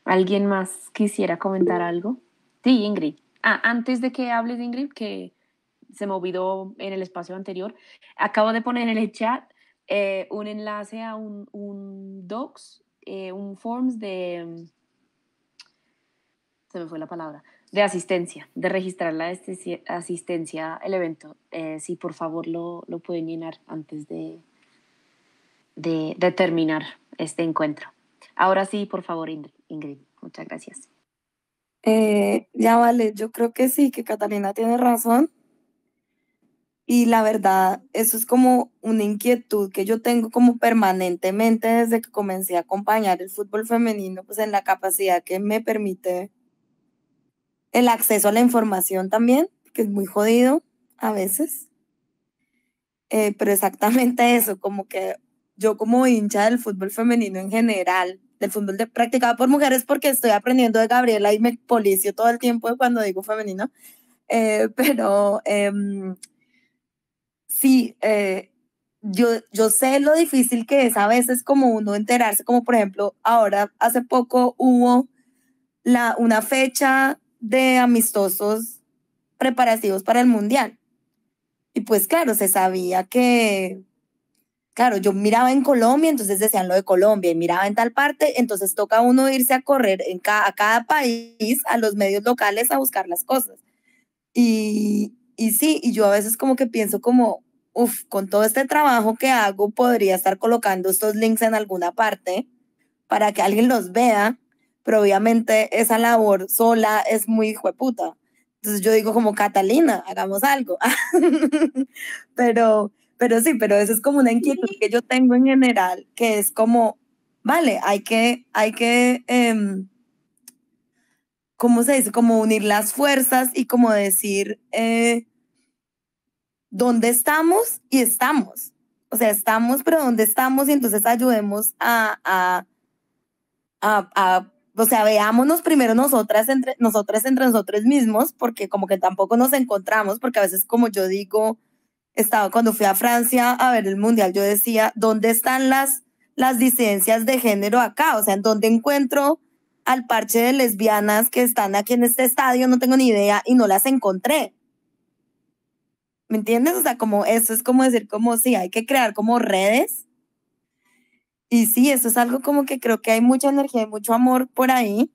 ¿Alguien más quisiera comentar algo? Sí, Ingrid. Antes de que hables, Ingrid, que se me olvidó en el espacio anterior, acabo de poner en el chat un enlace a un docs, un forms se me fue la palabra, de asistencia, de registrar la asistencia al evento. Si por favor lo pueden llenar antes de terminar este encuentro. Ahora sí, por favor, Ingrid, muchas gracias. Ya vale, yo creo que sí, que Catalina tiene razón. Y la verdad, eso es como una inquietud que yo tengo como permanentemente desde que comencé a acompañar el fútbol femenino, pues en la capacidad que me permite el acceso a la información también, que es muy jodido a veces. Pero exactamente eso, como que yo como hincha del fútbol femenino en general, del fútbol practicado por mujeres, porque estoy aprendiendo de Gabriela y me policio todo el tiempo cuando digo femenino, pero sí, yo sé lo difícil que es a veces como uno enterarse, como por ejemplo, ahora hace poco hubo una fecha de amistosos preparativos para el Mundial. Y pues claro, se sabía que, claro, yo miraba en Colombia, entonces decían lo de Colombia, y miraba en tal parte, entonces toca uno irse a correr a cada país, a los medios locales a buscar las cosas. Y sí, y yo a veces como que pienso como, con todo este trabajo que hago, podría estar colocando estos links en alguna parte para que alguien los vea, pero obviamente esa labor sola es muy hijueputa. Entonces yo digo como, Catalina, hagamos algo. pero sí, pero eso es como una inquietud que yo tengo en general, que es como, vale, hay que ¿cómo se dice? Como unir las fuerzas y como decir dónde estamos y estamos. O sea, estamos, pero dónde estamos y entonces ayudemos o sea, veámonos primero nosotras entre nosotros mismos, porque como que tampoco nos encontramos, porque a veces, como yo digo, cuando fui a Francia a ver el Mundial, yo decía, ¿dónde están las disidencias de género acá? O sea, ¿en dónde encuentro al parche de lesbianas que están aquí en este estadio? No tengo ni idea y no las encontré. ¿Me entiendes? O sea, como eso es como decir, como sí, hay que crear como redes. Y sí, eso es algo como que creo que hay mucha energía y mucho amor por ahí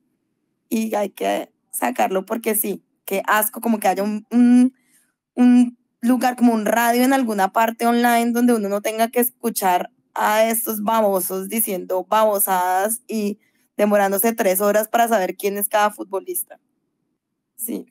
y hay que sacarlo porque sí, qué asco como que haya un lugar, como un radio en alguna parte online donde uno no tenga que escuchar a estos babosos diciendo babosadas y demorándose 3 horas para saber quién es cada futbolista. Sí.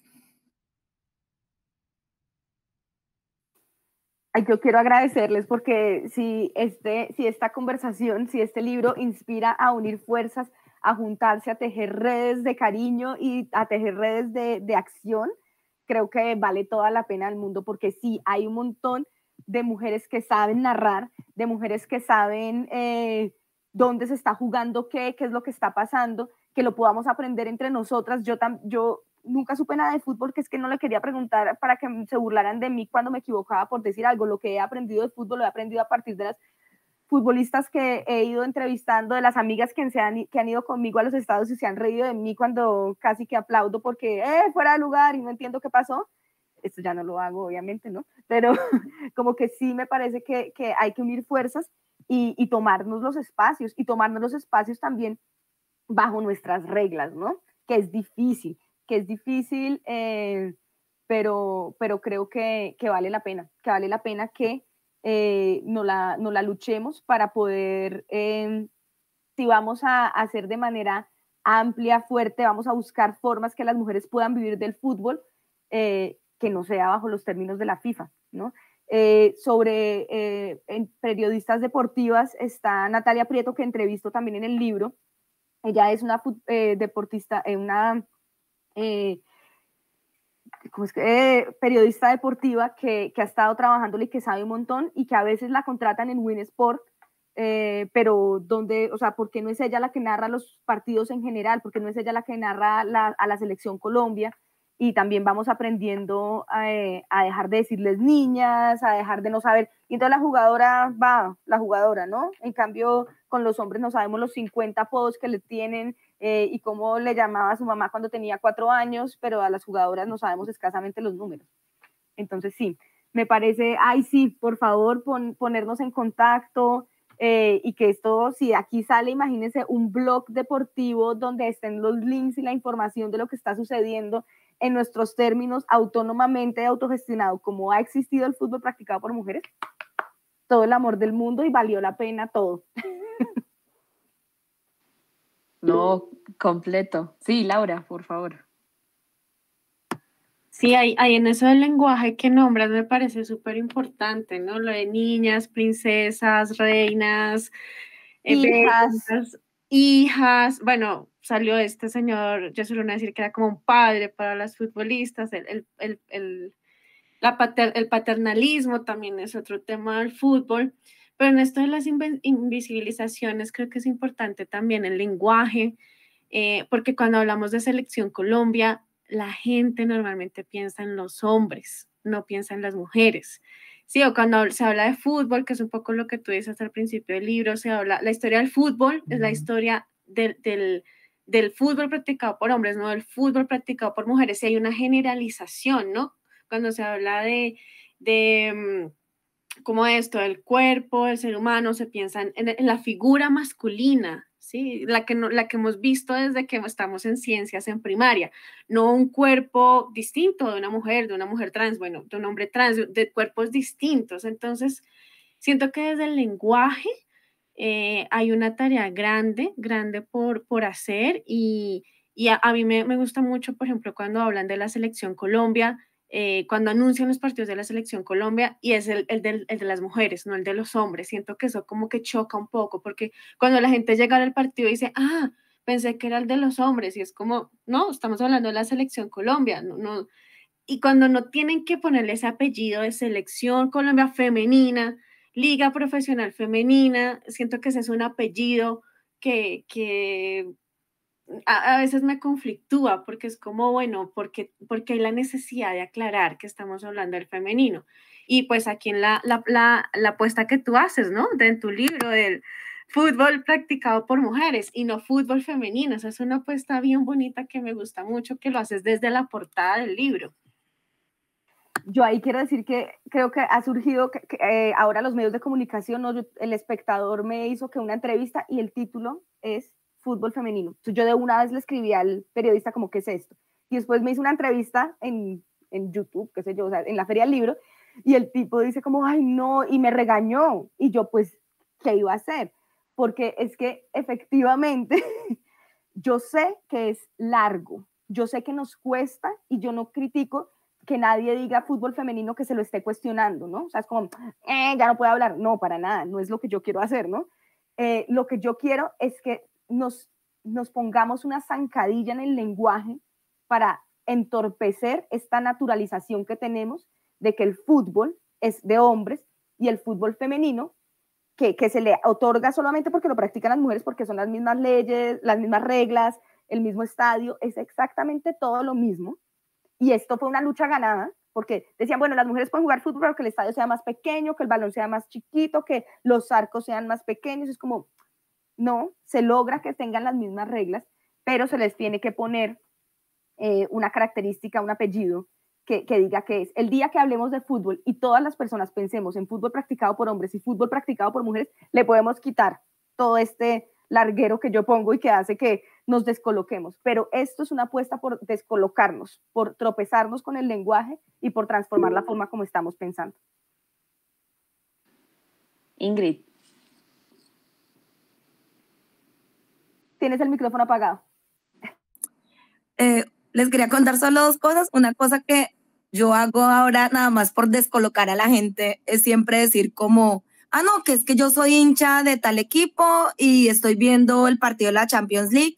Ay, yo quiero agradecerles porque si esta conversación, si este libro inspira a unir fuerzas, a juntarse, a tejer redes de cariño y a tejer redes de acción, creo que vale toda la pena del mundo, porque sí, hay un montón de mujeres que saben narrar, de mujeres que saben dónde se está jugando qué es lo que está pasando, que lo podamos aprender entre nosotras. Yo nunca supe nada de fútbol, que es que no le quería preguntar para que se burlaran de mí cuando me equivocaba por decir algo. Lo que he aprendido de fútbol lo he aprendido a partir de las futbolistas que he ido entrevistando, de las amigas que han ido conmigo a los estados y se han reído de mí cuando casi que aplaudo porque fuera de lugar y no entiendo qué pasó. esto ya no lo hago obviamente, ¿no? Pero como que sí me parece que hay que unir fuerzas y tomarnos los espacios también bajo nuestras reglas, ¿no? Que es difícil, pero creo que vale la pena, que no la luchemos para poder, si vamos a hacer de manera amplia, fuerte, vamos a buscar formas que las mujeres puedan vivir del fútbol, que no sea bajo los términos de la FIFA, ¿no? En periodistas deportivas está Natalia Prieto, que entrevisto también en el libro. Ella es una deportista, periodista deportiva que ha estado trabajándole y que sabe un montón y que a veces la contratan en Win Sport, pero ¿por qué no es ella la que narra los partidos en general? ¿Por qué no es ella la que narra a la selección Colombia? Y también vamos aprendiendo a dejar de decirles niñas, a dejar de no saber. Y entonces la jugadora, ¿no? En cambio, con los hombres no sabemos los 50 apodos que le tienen y cómo le llamaba a su mamá cuando tenía 4 años, pero a las jugadoras no sabemos escasamente los números. Entonces sí, me parece, sí, por favor, ponernos en contacto, y que esto, si aquí sale, imagínense un blog deportivo donde estén los links y la información de lo que está sucediendo en nuestros términos, autónomamente autogestionado, como ha existido el fútbol practicado por mujeres, todo el amor del mundo y valió la pena todo. No, completo. Sí, Laura, por favor. Sí, hay en eso del lenguaje que nombras, me parece súper importante, ¿no? Lo de niñas, princesas, reinas, hijas. Bueno, salió este señor, yo suelo decir que era como un padre para las futbolistas, el paternalismo también es otro tema del fútbol, pero en esto de las invisibilizaciones creo que es importante también el lenguaje, porque cuando hablamos de Selección Colombia, la gente normalmente piensa en los hombres, no piensa en las mujeres. Sí, o cuando se habla de fútbol, que es un poco lo que tú dices al principio del libro, la historia del fútbol es la historia del fútbol practicado por hombres, no del fútbol practicado por mujeres, y hay una generalización, ¿no? Cuando se habla de como esto, del cuerpo, del ser humano, se piensa en la figura masculina, ¿sí? La que hemos visto desde que estamos en ciencias en primaria, no un cuerpo distinto de una mujer trans, bueno, de un hombre trans, de cuerpos distintos. Entonces, siento que desde el lenguaje hay una tarea grande por hacer y a mí me gusta mucho, por ejemplo, cuando hablan de la Selección Colombia, cuando anuncian los partidos de la Selección Colombia y es el de las mujeres, no el de los hombres. Siento que eso como que choca un poco, porque cuando la gente llega al partido y dice, pensé que era el de los hombres, y es como, no, estamos hablando de la Selección Colombia, no. Y cuando no tienen que ponerle ese apellido de Selección Colombia Femenina, Liga Profesional Femenina, siento que ese es un apellido que a veces me conflictúa porque es como, bueno, porque hay la necesidad de aclarar que estamos hablando del femenino. Y pues aquí en la apuesta que tú haces, ¿no? En tu libro del fútbol practicado por mujeres y no fútbol femenino. Esa es una apuesta bien bonita que me gusta mucho, que lo haces desde la portada del libro. Yo ahí quiero decir que creo que ha surgido ahora los medios de comunicación, ¿no? El Espectador me hizo que una entrevista y el título es fútbol femenino. Entonces yo de una vez le escribí al periodista como, ¿qué es esto? Y después me hizo una entrevista en YouTube, qué sé yo, o sea, en la Feria del Libro, y el tipo dice como, ay, no, y me regañó. Y yo, pues, ¿qué iba a hacer? Porque es que efectivamente yo sé que es largo, yo sé que nos cuesta y yo no critico que nadie diga fútbol femenino que se lo esté cuestionando, ¿no? O sea, es como, ya no puedo hablar. No, para nada, no es lo que yo quiero hacer, ¿no? Lo que yo quiero es que nos pongamos una zancadilla en el lenguaje para entorpecer esta naturalización que tenemos de que el fútbol es de hombres y el fútbol femenino que se le otorga solamente porque lo practican las mujeres, porque son las mismas leyes, las mismas reglas, el mismo estadio, es exactamente todo lo mismo. Y esto fue una lucha ganada, porque decían, bueno, las mujeres pueden jugar fútbol, pero que el estadio sea más pequeño, que el balón sea más chiquito, que los arcos sean más pequeños. Es como, no, se logra que tengan las mismas reglas, pero se les tiene que poner una característica, un apellido que diga qué es. El día que hablemos de fútbol y todas las personas pensemos en fútbol practicado por hombres y fútbol practicado por mujeres, le podemos quitar todo este larguero que yo pongo y que hace que nos descoloquemos. Pero esto es una apuesta por descolocarnos, por tropezarnos con el lenguaje y por transformar la forma como estamos pensando. Ingrid. Tienes el micrófono apagado. Les quería contar solo dos cosas. Una cosa que yo hago ahora nada más por descolocar a la gente es siempre decir como, no, que es que yo soy hincha de tal equipo y estoy viendo el partido de la Champions League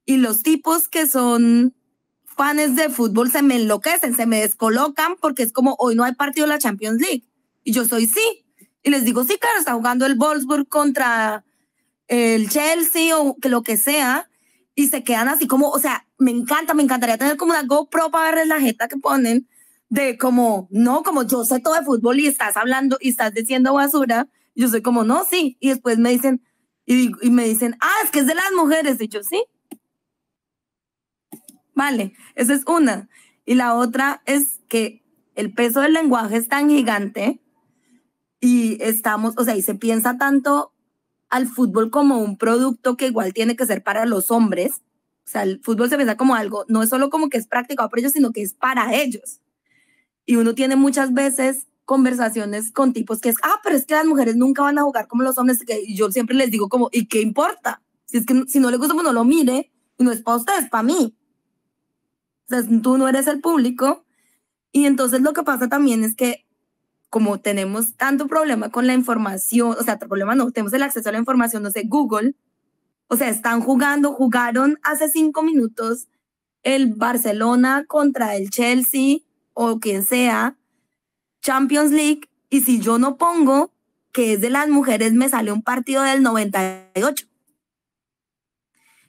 y los tipos que son fans de fútbol se me enloquecen, se me descolocan porque es como, hoy no hay partido de la Champions League. Y yo soy sí. Y les digo, sí, claro, está jugando el Wolfsburg contra el Chelsea o que lo que sea. Y se quedan así como, o sea, me encantaría tener como una GoPro para verles la jeta que ponen de como, no, como yo sé todo de fútbol y estás hablando y estás diciendo basura. Y yo soy como, no, sí. Y después me dicen, y me dicen, es que es de las mujeres. Y yo, sí. Vale, esa es una. Y la otra es que el peso del lenguaje es tan gigante y estamos, o sea, y se piensa tanto al fútbol como un producto que igual tiene que ser para los hombres. O sea, el fútbol se piensa como algo, no es solo como que es practicado por ellos, sino que es para ellos. Y uno tiene muchas veces conversaciones con tipos que es, pero es que las mujeres nunca van a jugar como los hombres. Y yo siempre les digo como, ¿y qué importa? Si es que si no le gusta, pues no lo mire. Y no es para ustedes, es para mí. O sea, tú no eres el público. Y entonces lo que pasa también es que como tenemos tanto problema con la información, o sea, problema no, tenemos el acceso a la información, no sé, Google, o sea, jugaron hace 5 minutos el Barcelona contra el Chelsea o quien sea, Champions League, y si yo no pongo que es de las mujeres, me sale un partido del 98.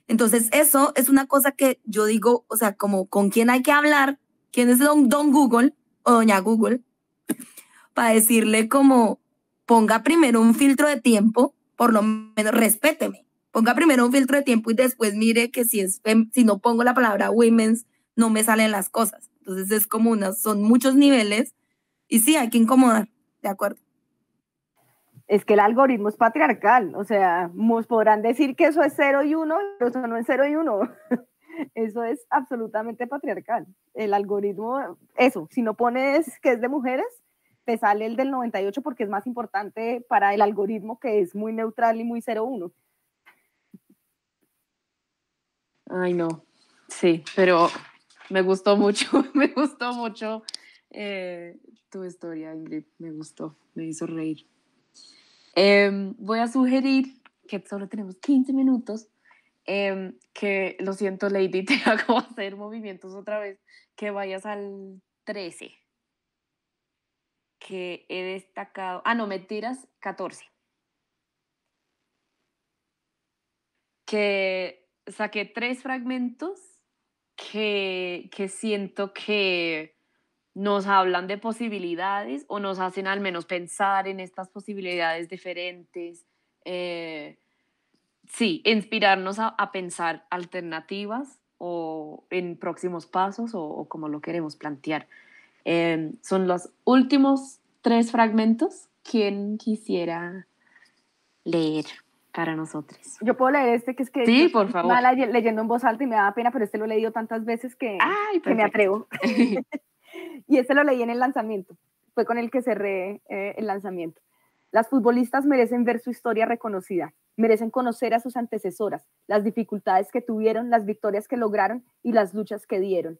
Entonces, eso es una cosa que yo digo, o sea, como con quién hay que hablar, quién es don Google o doña Google, para decirle como, ponga primero un filtro de tiempo, por lo menos respéteme, ponga primero un filtro de tiempo y después mire que si no pongo la palabra women's, no me salen las cosas. Entonces es como son muchos niveles y sí, hay que incomodar, de acuerdo. Es que el algoritmo es patriarcal, o sea, nos podrán decir que eso es 0 y 1, pero eso no es 0 y 1. Eso es absolutamente patriarcal. El algoritmo, eso, si no pones que es de mujeres, te sale el del 98 porque es más importante para el algoritmo que es muy neutral y muy 0-1. Ay, no. Sí, pero me gustó mucho tu historia, Ingrid. Me gustó, me hizo reír. Voy a sugerir que solo tenemos 15 minutos, que lo siento, Lady, te hago hacer movimientos otra vez, que vayas al 13. Que he destacado, no, mentiras, 14. Que saqué 3 fragmentos que siento que nos hablan de posibilidades o nos hacen al menos pensar en estas posibilidades diferentes. Sí, inspirarnos a pensar alternativas o en próximos pasos o como lo queremos plantear. Son los últimos 3 fragmentos. ¿Quién quisiera leer para nosotros? Yo puedo leer este, que es que sí, por favor. Mala leyendo en voz alta y me da pena, pero este lo he leído tantas veces que me atrevo. Y este lo leí en el lanzamiento, fue con el que cerré el lanzamiento. Las futbolistas merecen ver su historia reconocida, merecen conocer a sus antecesoras, las dificultades que tuvieron, las victorias que lograron y las luchas que dieron,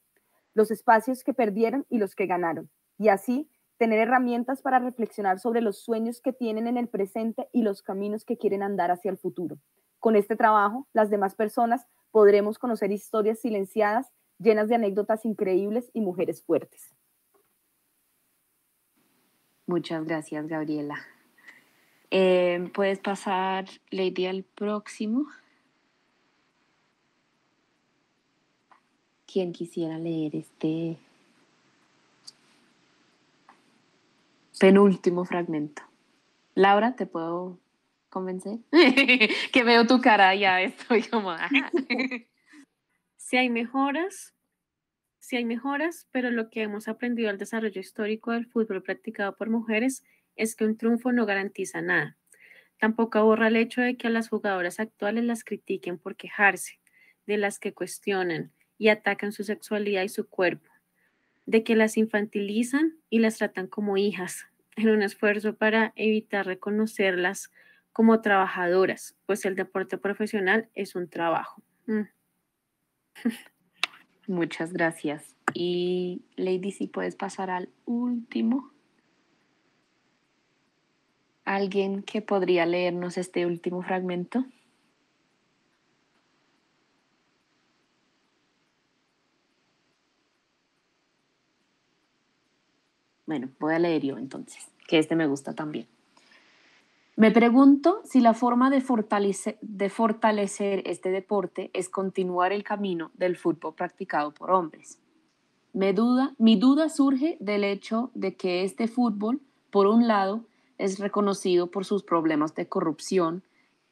los espacios que perdieron y los que ganaron, y así tener herramientas para reflexionar sobre los sueños que tienen en el presente y los caminos que quieren andar hacia el futuro. Con este trabajo, las demás personas podremos conocer historias silenciadas, llenas de anécdotas increíbles y mujeres fuertes. Muchas gracias, Gabriela. ¿Puedes pasar, Lady, al próximo? ¿Quién quisiera leer este penúltimo fragmento? Laura, ¿te puedo convencer? Que veo tu cara, ya estoy como... Si hay mejoras, sí hay mejoras, pero lo que hemos aprendido al desarrollo histórico del fútbol practicado por mujeres es que un triunfo no garantiza nada. Tampoco borra el hecho de que a las jugadoras actuales las critiquen por quejarse, de las que cuestionan y atacan su sexualidad y su cuerpo, de que las infantilizan y las tratan como hijas, en un esfuerzo para evitar reconocerlas como trabajadoras, pues el deporte profesional es un trabajo. Muchas gracias. Y Lady, si puedes pasar al último. ¿Alguien que podría leernos este último fragmento? Bueno, voy a leer yo entonces, que este me gusta también. Me pregunto si la forma de fortalecer este deporte es continuar el camino del fútbol practicado por hombres. Mi duda surge del hecho de que este fútbol, por un lado, es reconocido por sus problemas de corrupción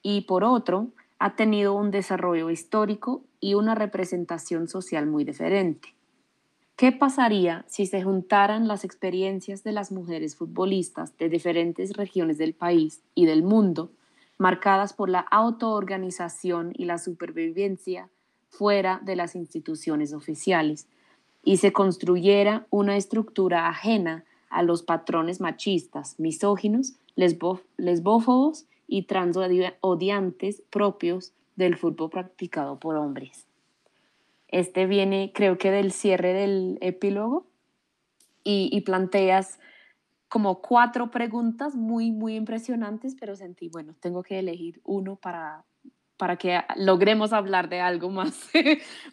y, por otro, ha tenido un desarrollo histórico y una representación social muy diferente. ¿Qué pasaría si se juntaran las experiencias de las mujeres futbolistas de diferentes regiones del país y del mundo, marcadas por la autoorganización y la supervivencia fuera de las instituciones oficiales, y se construyera una estructura ajena a los patrones machistas, misóginos, lesbófobos y transodiantes propios del fútbol practicado por hombres? Este viene, creo que del cierre del epílogo y planteas como 4 preguntas muy, muy impresionantes, pero sentí, bueno, tengo que elegir uno para que logremos hablar de algo más,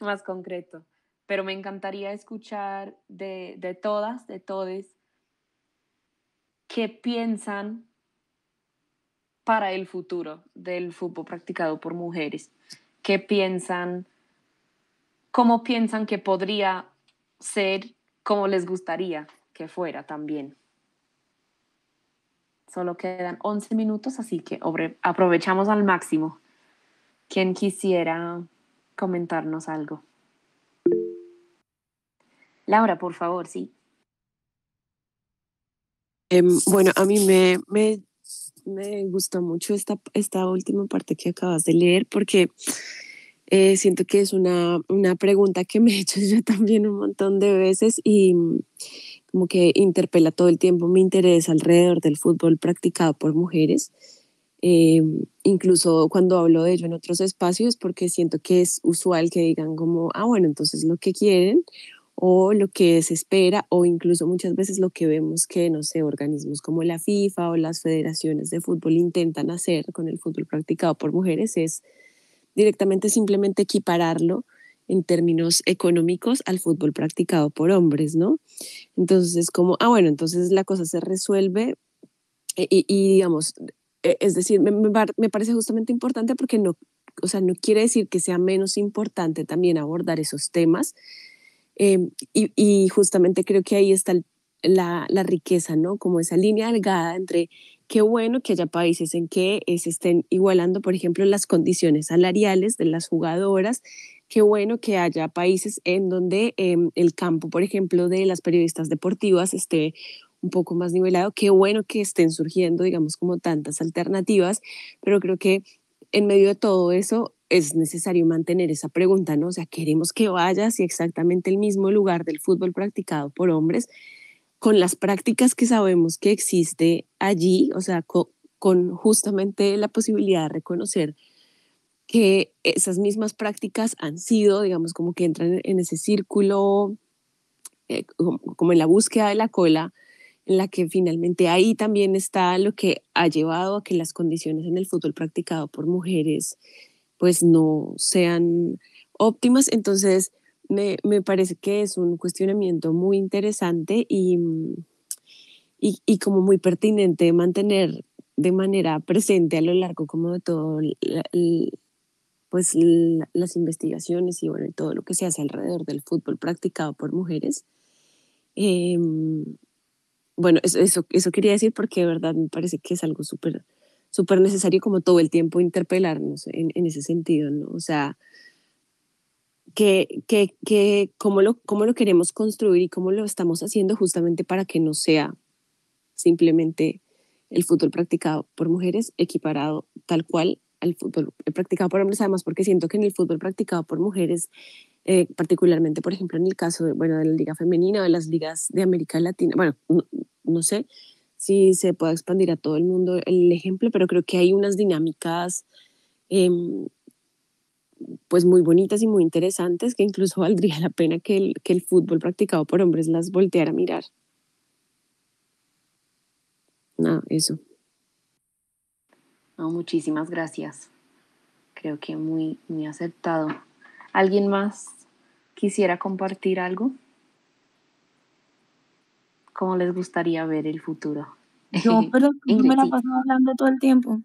más concreto. Pero me encantaría escuchar de todas, de todes, qué piensan para el futuro del fútbol practicado por mujeres, qué piensan, cómo piensan que podría ser, cómo les gustaría que fuera también. Solo quedan 11 minutos, así que aprovechamos al máximo. ¿Quién quisiera comentarnos algo? Laura, por favor, sí. Bueno, a mí me gustó mucho esta última parte que acabas de leer porque siento que es una pregunta que me he hecho yo también un montón de veces y como que interpela todo el tiempo mi interés alrededor del fútbol practicado por mujeres. Incluso cuando hablo de ello en otros espacios, porque siento que es usual que digan como, bueno, entonces lo que quieren o lo que se espera, o incluso muchas veces lo que vemos que, no sé, organismos como la FIFA o las federaciones de fútbol intentan hacer con el fútbol practicado por mujeres es directamente simplemente equipararlo en términos económicos al fútbol practicado por hombres, ¿no? Entonces es como, bueno, entonces la cosa se resuelve y digamos, es decir, me parece justamente importante porque no, o sea, no quiere decir que sea menos importante también abordar esos temas. Y justamente creo que ahí está la riqueza, ¿no? Como esa línea delgada entre qué bueno que haya países en que se estén igualando, por ejemplo, las condiciones salariales de las jugadoras, qué bueno que haya países en donde el campo, por ejemplo, de las periodistas deportivas esté un poco más nivelado, qué bueno que estén surgiendo, digamos, como tantas alternativas, pero creo que en medio de todo eso es necesario mantener esa pregunta, ¿no? O sea, queremos que vaya hacia exactamente el mismo lugar del fútbol practicado por hombres, con las prácticas que sabemos que existe allí, o sea, con justamente la posibilidad de reconocer que esas mismas prácticas han sido, digamos, como que entran en ese círculo, como en la búsqueda de la cola, en la que finalmente ahí también está lo que ha llevado a que las condiciones en el fútbol practicado por mujeres pues no sean óptimas. Entonces me parece que es un cuestionamiento muy interesante y como muy pertinente mantener de manera presente a lo largo como de todo pues las investigaciones y bueno, todo lo que se hace alrededor del fútbol practicado por mujeres. Bueno, eso quería decir porque de verdad me parece que es algo súper necesario como todo el tiempo interpelarnos en ese sentido, ¿no? O sea, cómo lo queremos construir y cómo lo estamos haciendo justamente para que no sea simplemente el fútbol practicado por mujeres equiparado tal cual al fútbol practicado por hombres, además porque siento que en el fútbol practicado por mujeres, particularmente, por ejemplo, en el caso de, bueno, de la liga femenina o de las ligas de América Latina, bueno, no sé si se puede expandir a todo el mundo el ejemplo, pero creo que hay unas dinámicas pues muy bonitas y muy interesantes que incluso valdría la pena que el fútbol practicado por hombres las volteara a mirar. Nada, eso. No, muchísimas gracias. Creo que muy, muy acertado. ¿Alguien más quisiera compartir algo? ¿Cómo les gustaría ver el futuro? Yo, pero Ingrid, me la sí. paso hablando todo el tiempo.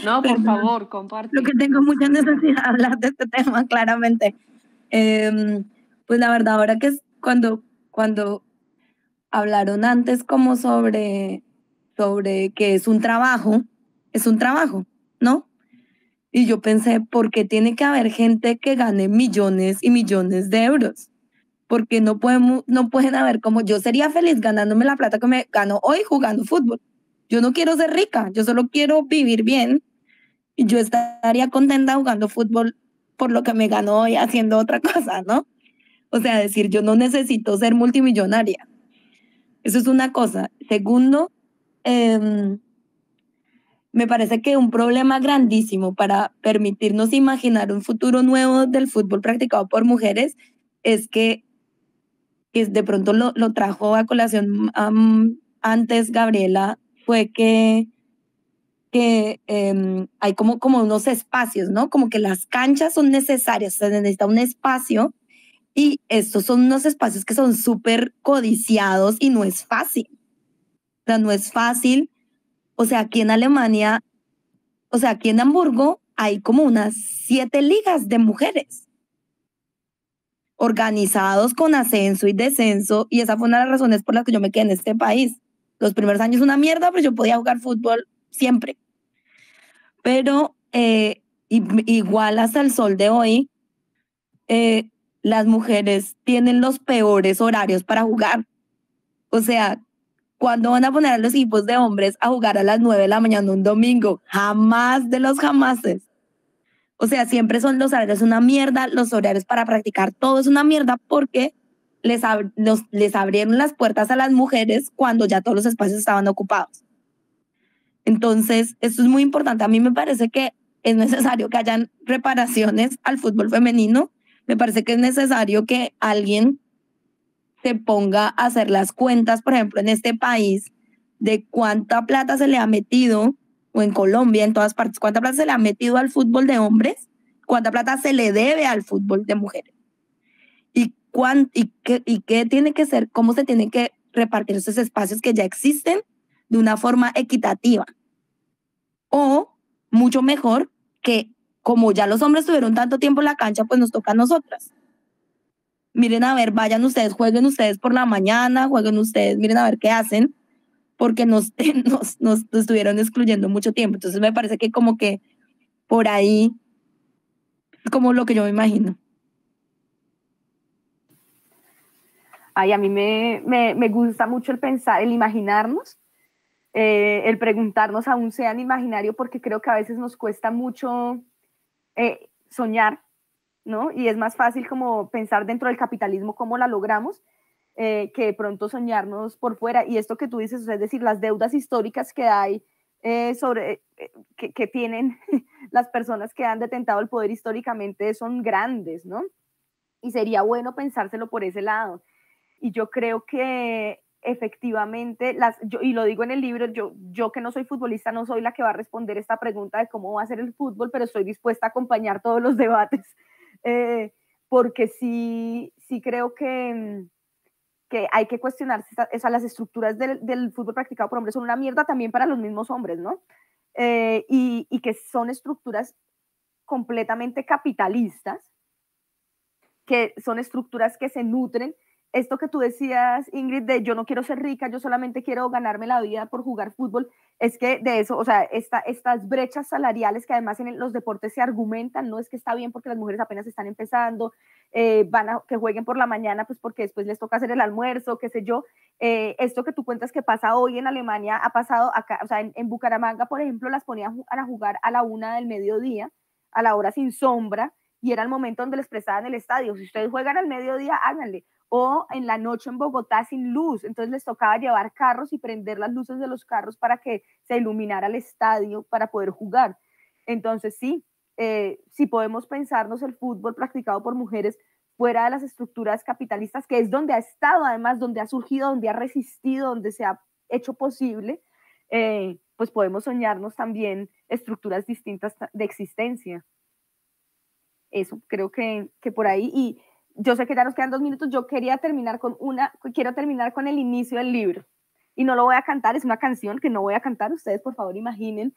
No, por Perdón. favor, comparte. Lo que tengo mucha necesidad de hablar de este tema, claramente. Pues la verdad, ahora que es cuando hablaron antes como sobre que es un trabajo, ¿no? Y yo pensé, ¿por qué tiene que haber gente que gane millones y millones de euros? Porque no pueden haber como yo sería feliz ganándome la plata que me gano hoy jugando fútbol. Yo no quiero ser rica, yo solo quiero vivir bien y yo estaría contenta jugando fútbol por lo que me gano hoy haciendo otra cosa, ¿no? O sea, decir, yo no necesito ser multimillonaria. Eso es una cosa. Segundo, me parece que un problema grandísimo para permitirnos imaginar un futuro nuevo del fútbol practicado por mujeres es que de pronto lo trajo a colación antes Gabriela, fue que hay como unos espacios, ¿no? Como que las canchas son necesarias, se necesita un espacio y estos son unos espacios que son súper codiciados y no es fácil. O sea, no es fácil. O sea, aquí en Alemania, o sea, aquí en Hamburgo hay como unas 7 ligas de mujeres organizados con ascenso y descenso, y esa fue una de las razones por las que yo me quedé en este país. Los primeros años una mierda, pero yo podía jugar fútbol siempre. Pero igual hasta el sol de hoy, las mujeres tienen los peores horarios para jugar. O sea, ¿cuándo van a poner a los equipos de hombres a jugar a las 9 de la mañana un domingo? Jamás de los jamases. O sea, siempre son los horarios una mierda, los horarios para practicar todo es una mierda porque les abrieron las puertas a las mujeres cuando ya todos los espacios estaban ocupados. Entonces, esto es muy importante. A mí me parece que es necesario que hayan reparaciones al fútbol femenino. Me parece que es necesario que alguien se ponga a hacer las cuentas, por ejemplo, en este país, de cuánta plata se le ha metido, o en Colombia, en todas partes, cuánta plata se le ha metido al fútbol de hombres, cuánta plata se le debe al fútbol de mujeres. Y qué tiene que ser, cómo se tienen que repartir esos espacios que ya existen de una forma equitativa. O, mucho mejor, que como ya los hombres tuvieron tanto tiempo en la cancha, pues nos toca a nosotras. Miren a ver, vayan ustedes, jueguen ustedes por la mañana, jueguen ustedes, miren a ver qué hacen, porque nos estuvieron excluyendo mucho tiempo. Entonces me parece que como que por ahí es como lo que yo me imagino. Ay, a mí me gusta mucho el pensar, el imaginarnos, el preguntarnos aún sea en imaginario, porque creo que a veces nos cuesta mucho soñar, ¿no? Y es más fácil como pensar dentro del capitalismo cómo la logramos, que de pronto soñarnos por fuera. Y esto que tú dices, o sea, es decir, las deudas históricas que hay que tienen las personas que han detentado el poder históricamente son grandes, ¿no? Y sería bueno pensárselo por ese lado. Y yo creo que efectivamente, y lo digo en el libro, yo que no soy futbolista, no soy la que va a responder esta pregunta de cómo va a ser el fútbol, pero estoy dispuesta a acompañar todos los debates, porque sí creo que hay que cuestionarse, las estructuras del fútbol practicado por hombres son una mierda también para los mismos hombres, ¿no? Y que son estructuras completamente capitalistas, que son estructuras que se nutren esto que tú decías, Ingrid, de yo no quiero ser rica, yo solamente quiero ganarme la vida por jugar fútbol, es que de eso, o sea, estas brechas salariales que además en los deportes se argumentan, no es que está bien porque las mujeres apenas están empezando, que jueguen por la mañana, pues porque después les toca hacer el almuerzo, qué sé yo. Esto que tú cuentas que pasa hoy en Alemania, ha pasado acá, o sea, en Bucaramanga, por ejemplo, las ponían a jugar a la 1 del mediodía, a la hora sin sombra, y era el momento donde les prestaban el estadio. Si ustedes juegan al mediodía, háganle. O en la noche en Bogotá sin luz, entonces les tocaba llevar carros y prender las luces de los carros para que se iluminara el estadio para poder jugar. Entonces sí, si podemos pensarnos el fútbol practicado por mujeres fuera de las estructuras capitalistas, que es donde ha estado, además, donde ha surgido, donde ha resistido, donde se ha hecho posible, pues podemos soñarnos también estructuras distintas de existencia. Eso, creo que por ahí. Y yo sé que ya nos quedan 2 minutos, yo quiero terminar con el inicio del libro. Y no lo voy a cantar, es una canción que no voy a cantar, ustedes por favor imaginen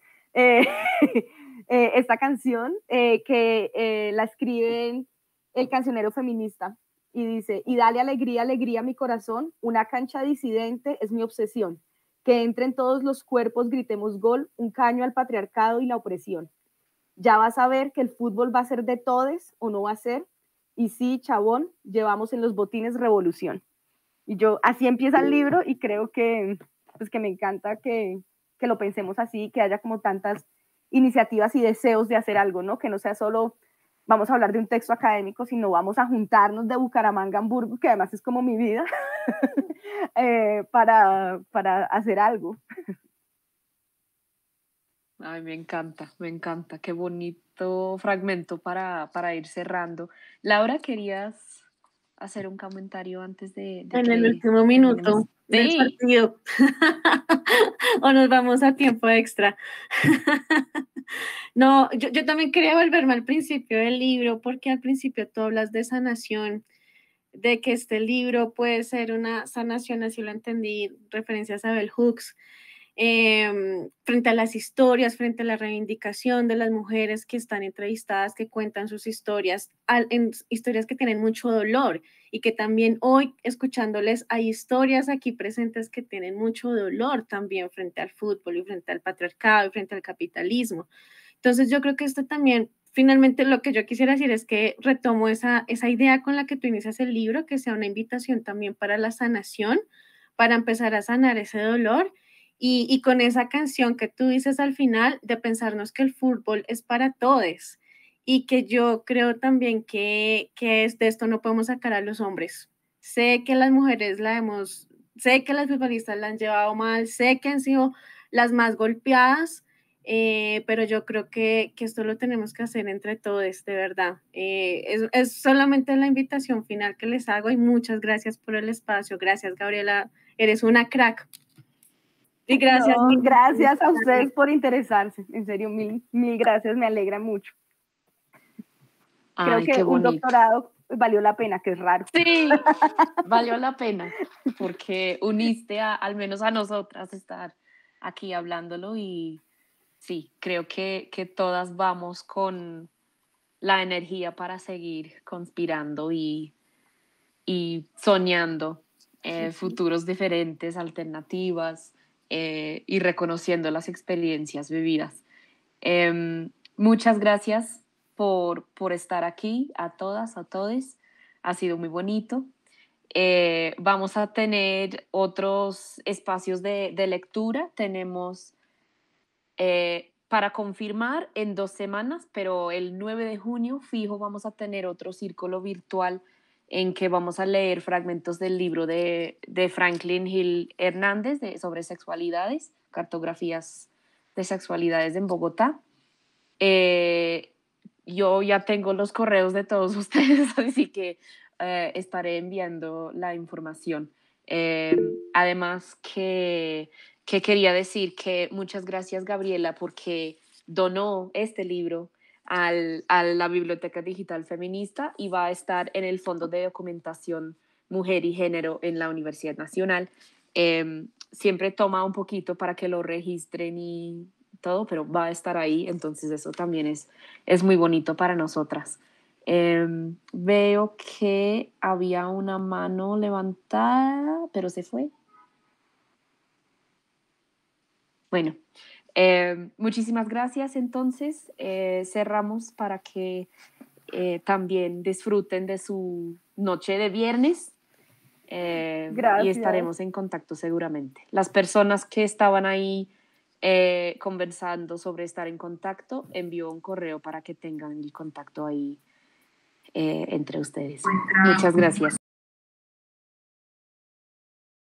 esta canción que la escriben el cancionero feminista y dice: y dale alegría, alegría a mi corazón, una cancha disidente es mi obsesión, que entre en todos los cuerpos gritemos gol, un caño al patriarcado y la opresión. Ya vas a ver que el fútbol va a ser de todes o no va a ser, y sí, chabón, llevamos en los botines revolución. Y yo, así empieza el libro y creo que, pues que me encanta que lo pensemos así, que haya como tantas iniciativas y deseos de hacer algo, ¿no? Que no sea solo vamos a hablar de un texto académico, sino vamos a juntarnos de Bucaramanga a Hamburgo, que además es como mi vida, para hacer algo. Ay, me encanta, qué bonito fragmento para ir cerrando. Laura, ¿querías hacer un comentario antes de en el último minuto del partido? O nos vamos a tiempo extra. No, yo también quería volverme al principio del libro, porque al principio tú hablas de sanación, de que este libro puede ser una sanación, así lo entendí, referencias a Bell Hooks, frente a las historias, frente a la reivindicación de las mujeres que están entrevistadas, que cuentan sus historias, historias que tienen mucho dolor, y que también hoy, escuchándoles, hay historias aquí presentes que tienen mucho dolor también frente al fútbol y frente al patriarcado y frente al capitalismo. Entonces yo creo que esto también, finalmente lo que yo quisiera decir es que retomo esa idea con la que tú inicias el libro, que sea una invitación también para la sanación, para empezar a sanar ese dolor. Y con esa canción que tú dices al final, de pensarnos que el fútbol es para todos, y que yo creo también que de esto no podemos sacar a los hombres. Sé que las mujeres sé que las futbolistas la han llevado mal, sé que han sido las más golpeadas, pero yo creo que esto lo tenemos que hacer entre todos, de verdad. Es solamente la invitación final que les hago, y muchas gracias por el espacio. Gracias, Gabriela, eres una crack. Y gracias. No, gracias a ustedes por interesarse, en serio, mil gracias, me alegra mucho. Creo que un doctorado valió la pena, que es raro. Sí, valió la pena, porque uniste al menos a nosotras estar aquí hablándolo, y sí, creo que todas vamos con la energía para seguir conspirando y soñando futuros diferentes, alternativas, y reconociendo las experiencias vividas. Muchas gracias por estar aquí, a todas, a todes. Ha sido muy bonito. Vamos a tener otros espacios de lectura. Tenemos para confirmar en 2 semanas, pero el 9 de junio fijo vamos a tener otro círculo virtual en que vamos a leer fragmentos del libro de Franklin Hill Hernández sobre sexualidades, cartografías de sexualidades en Bogotá. Yo ya tengo los correos de todos ustedes, así que estaré enviando la información. Además que quería decir que muchas gracias, Gabriela, porque donó este libro a la Biblioteca Digital Feminista, y va a estar en el Fondo de Documentación Mujer y Género en la Universidad Nacional. Siempre toma un poquito para que lo registren y todo, pero va a estar ahí, entonces eso también es muy bonito para nosotras. Veo que había una mano levantada, pero se fue. Bueno, muchísimas gracias. Entonces, cerramos para que también disfruten de su noche de viernes. Y estaremos en contacto seguramente. Las personas que estaban ahí conversando sobre estar en contacto, envió un correo para que tengan el contacto ahí entre ustedes. Muchas gracias.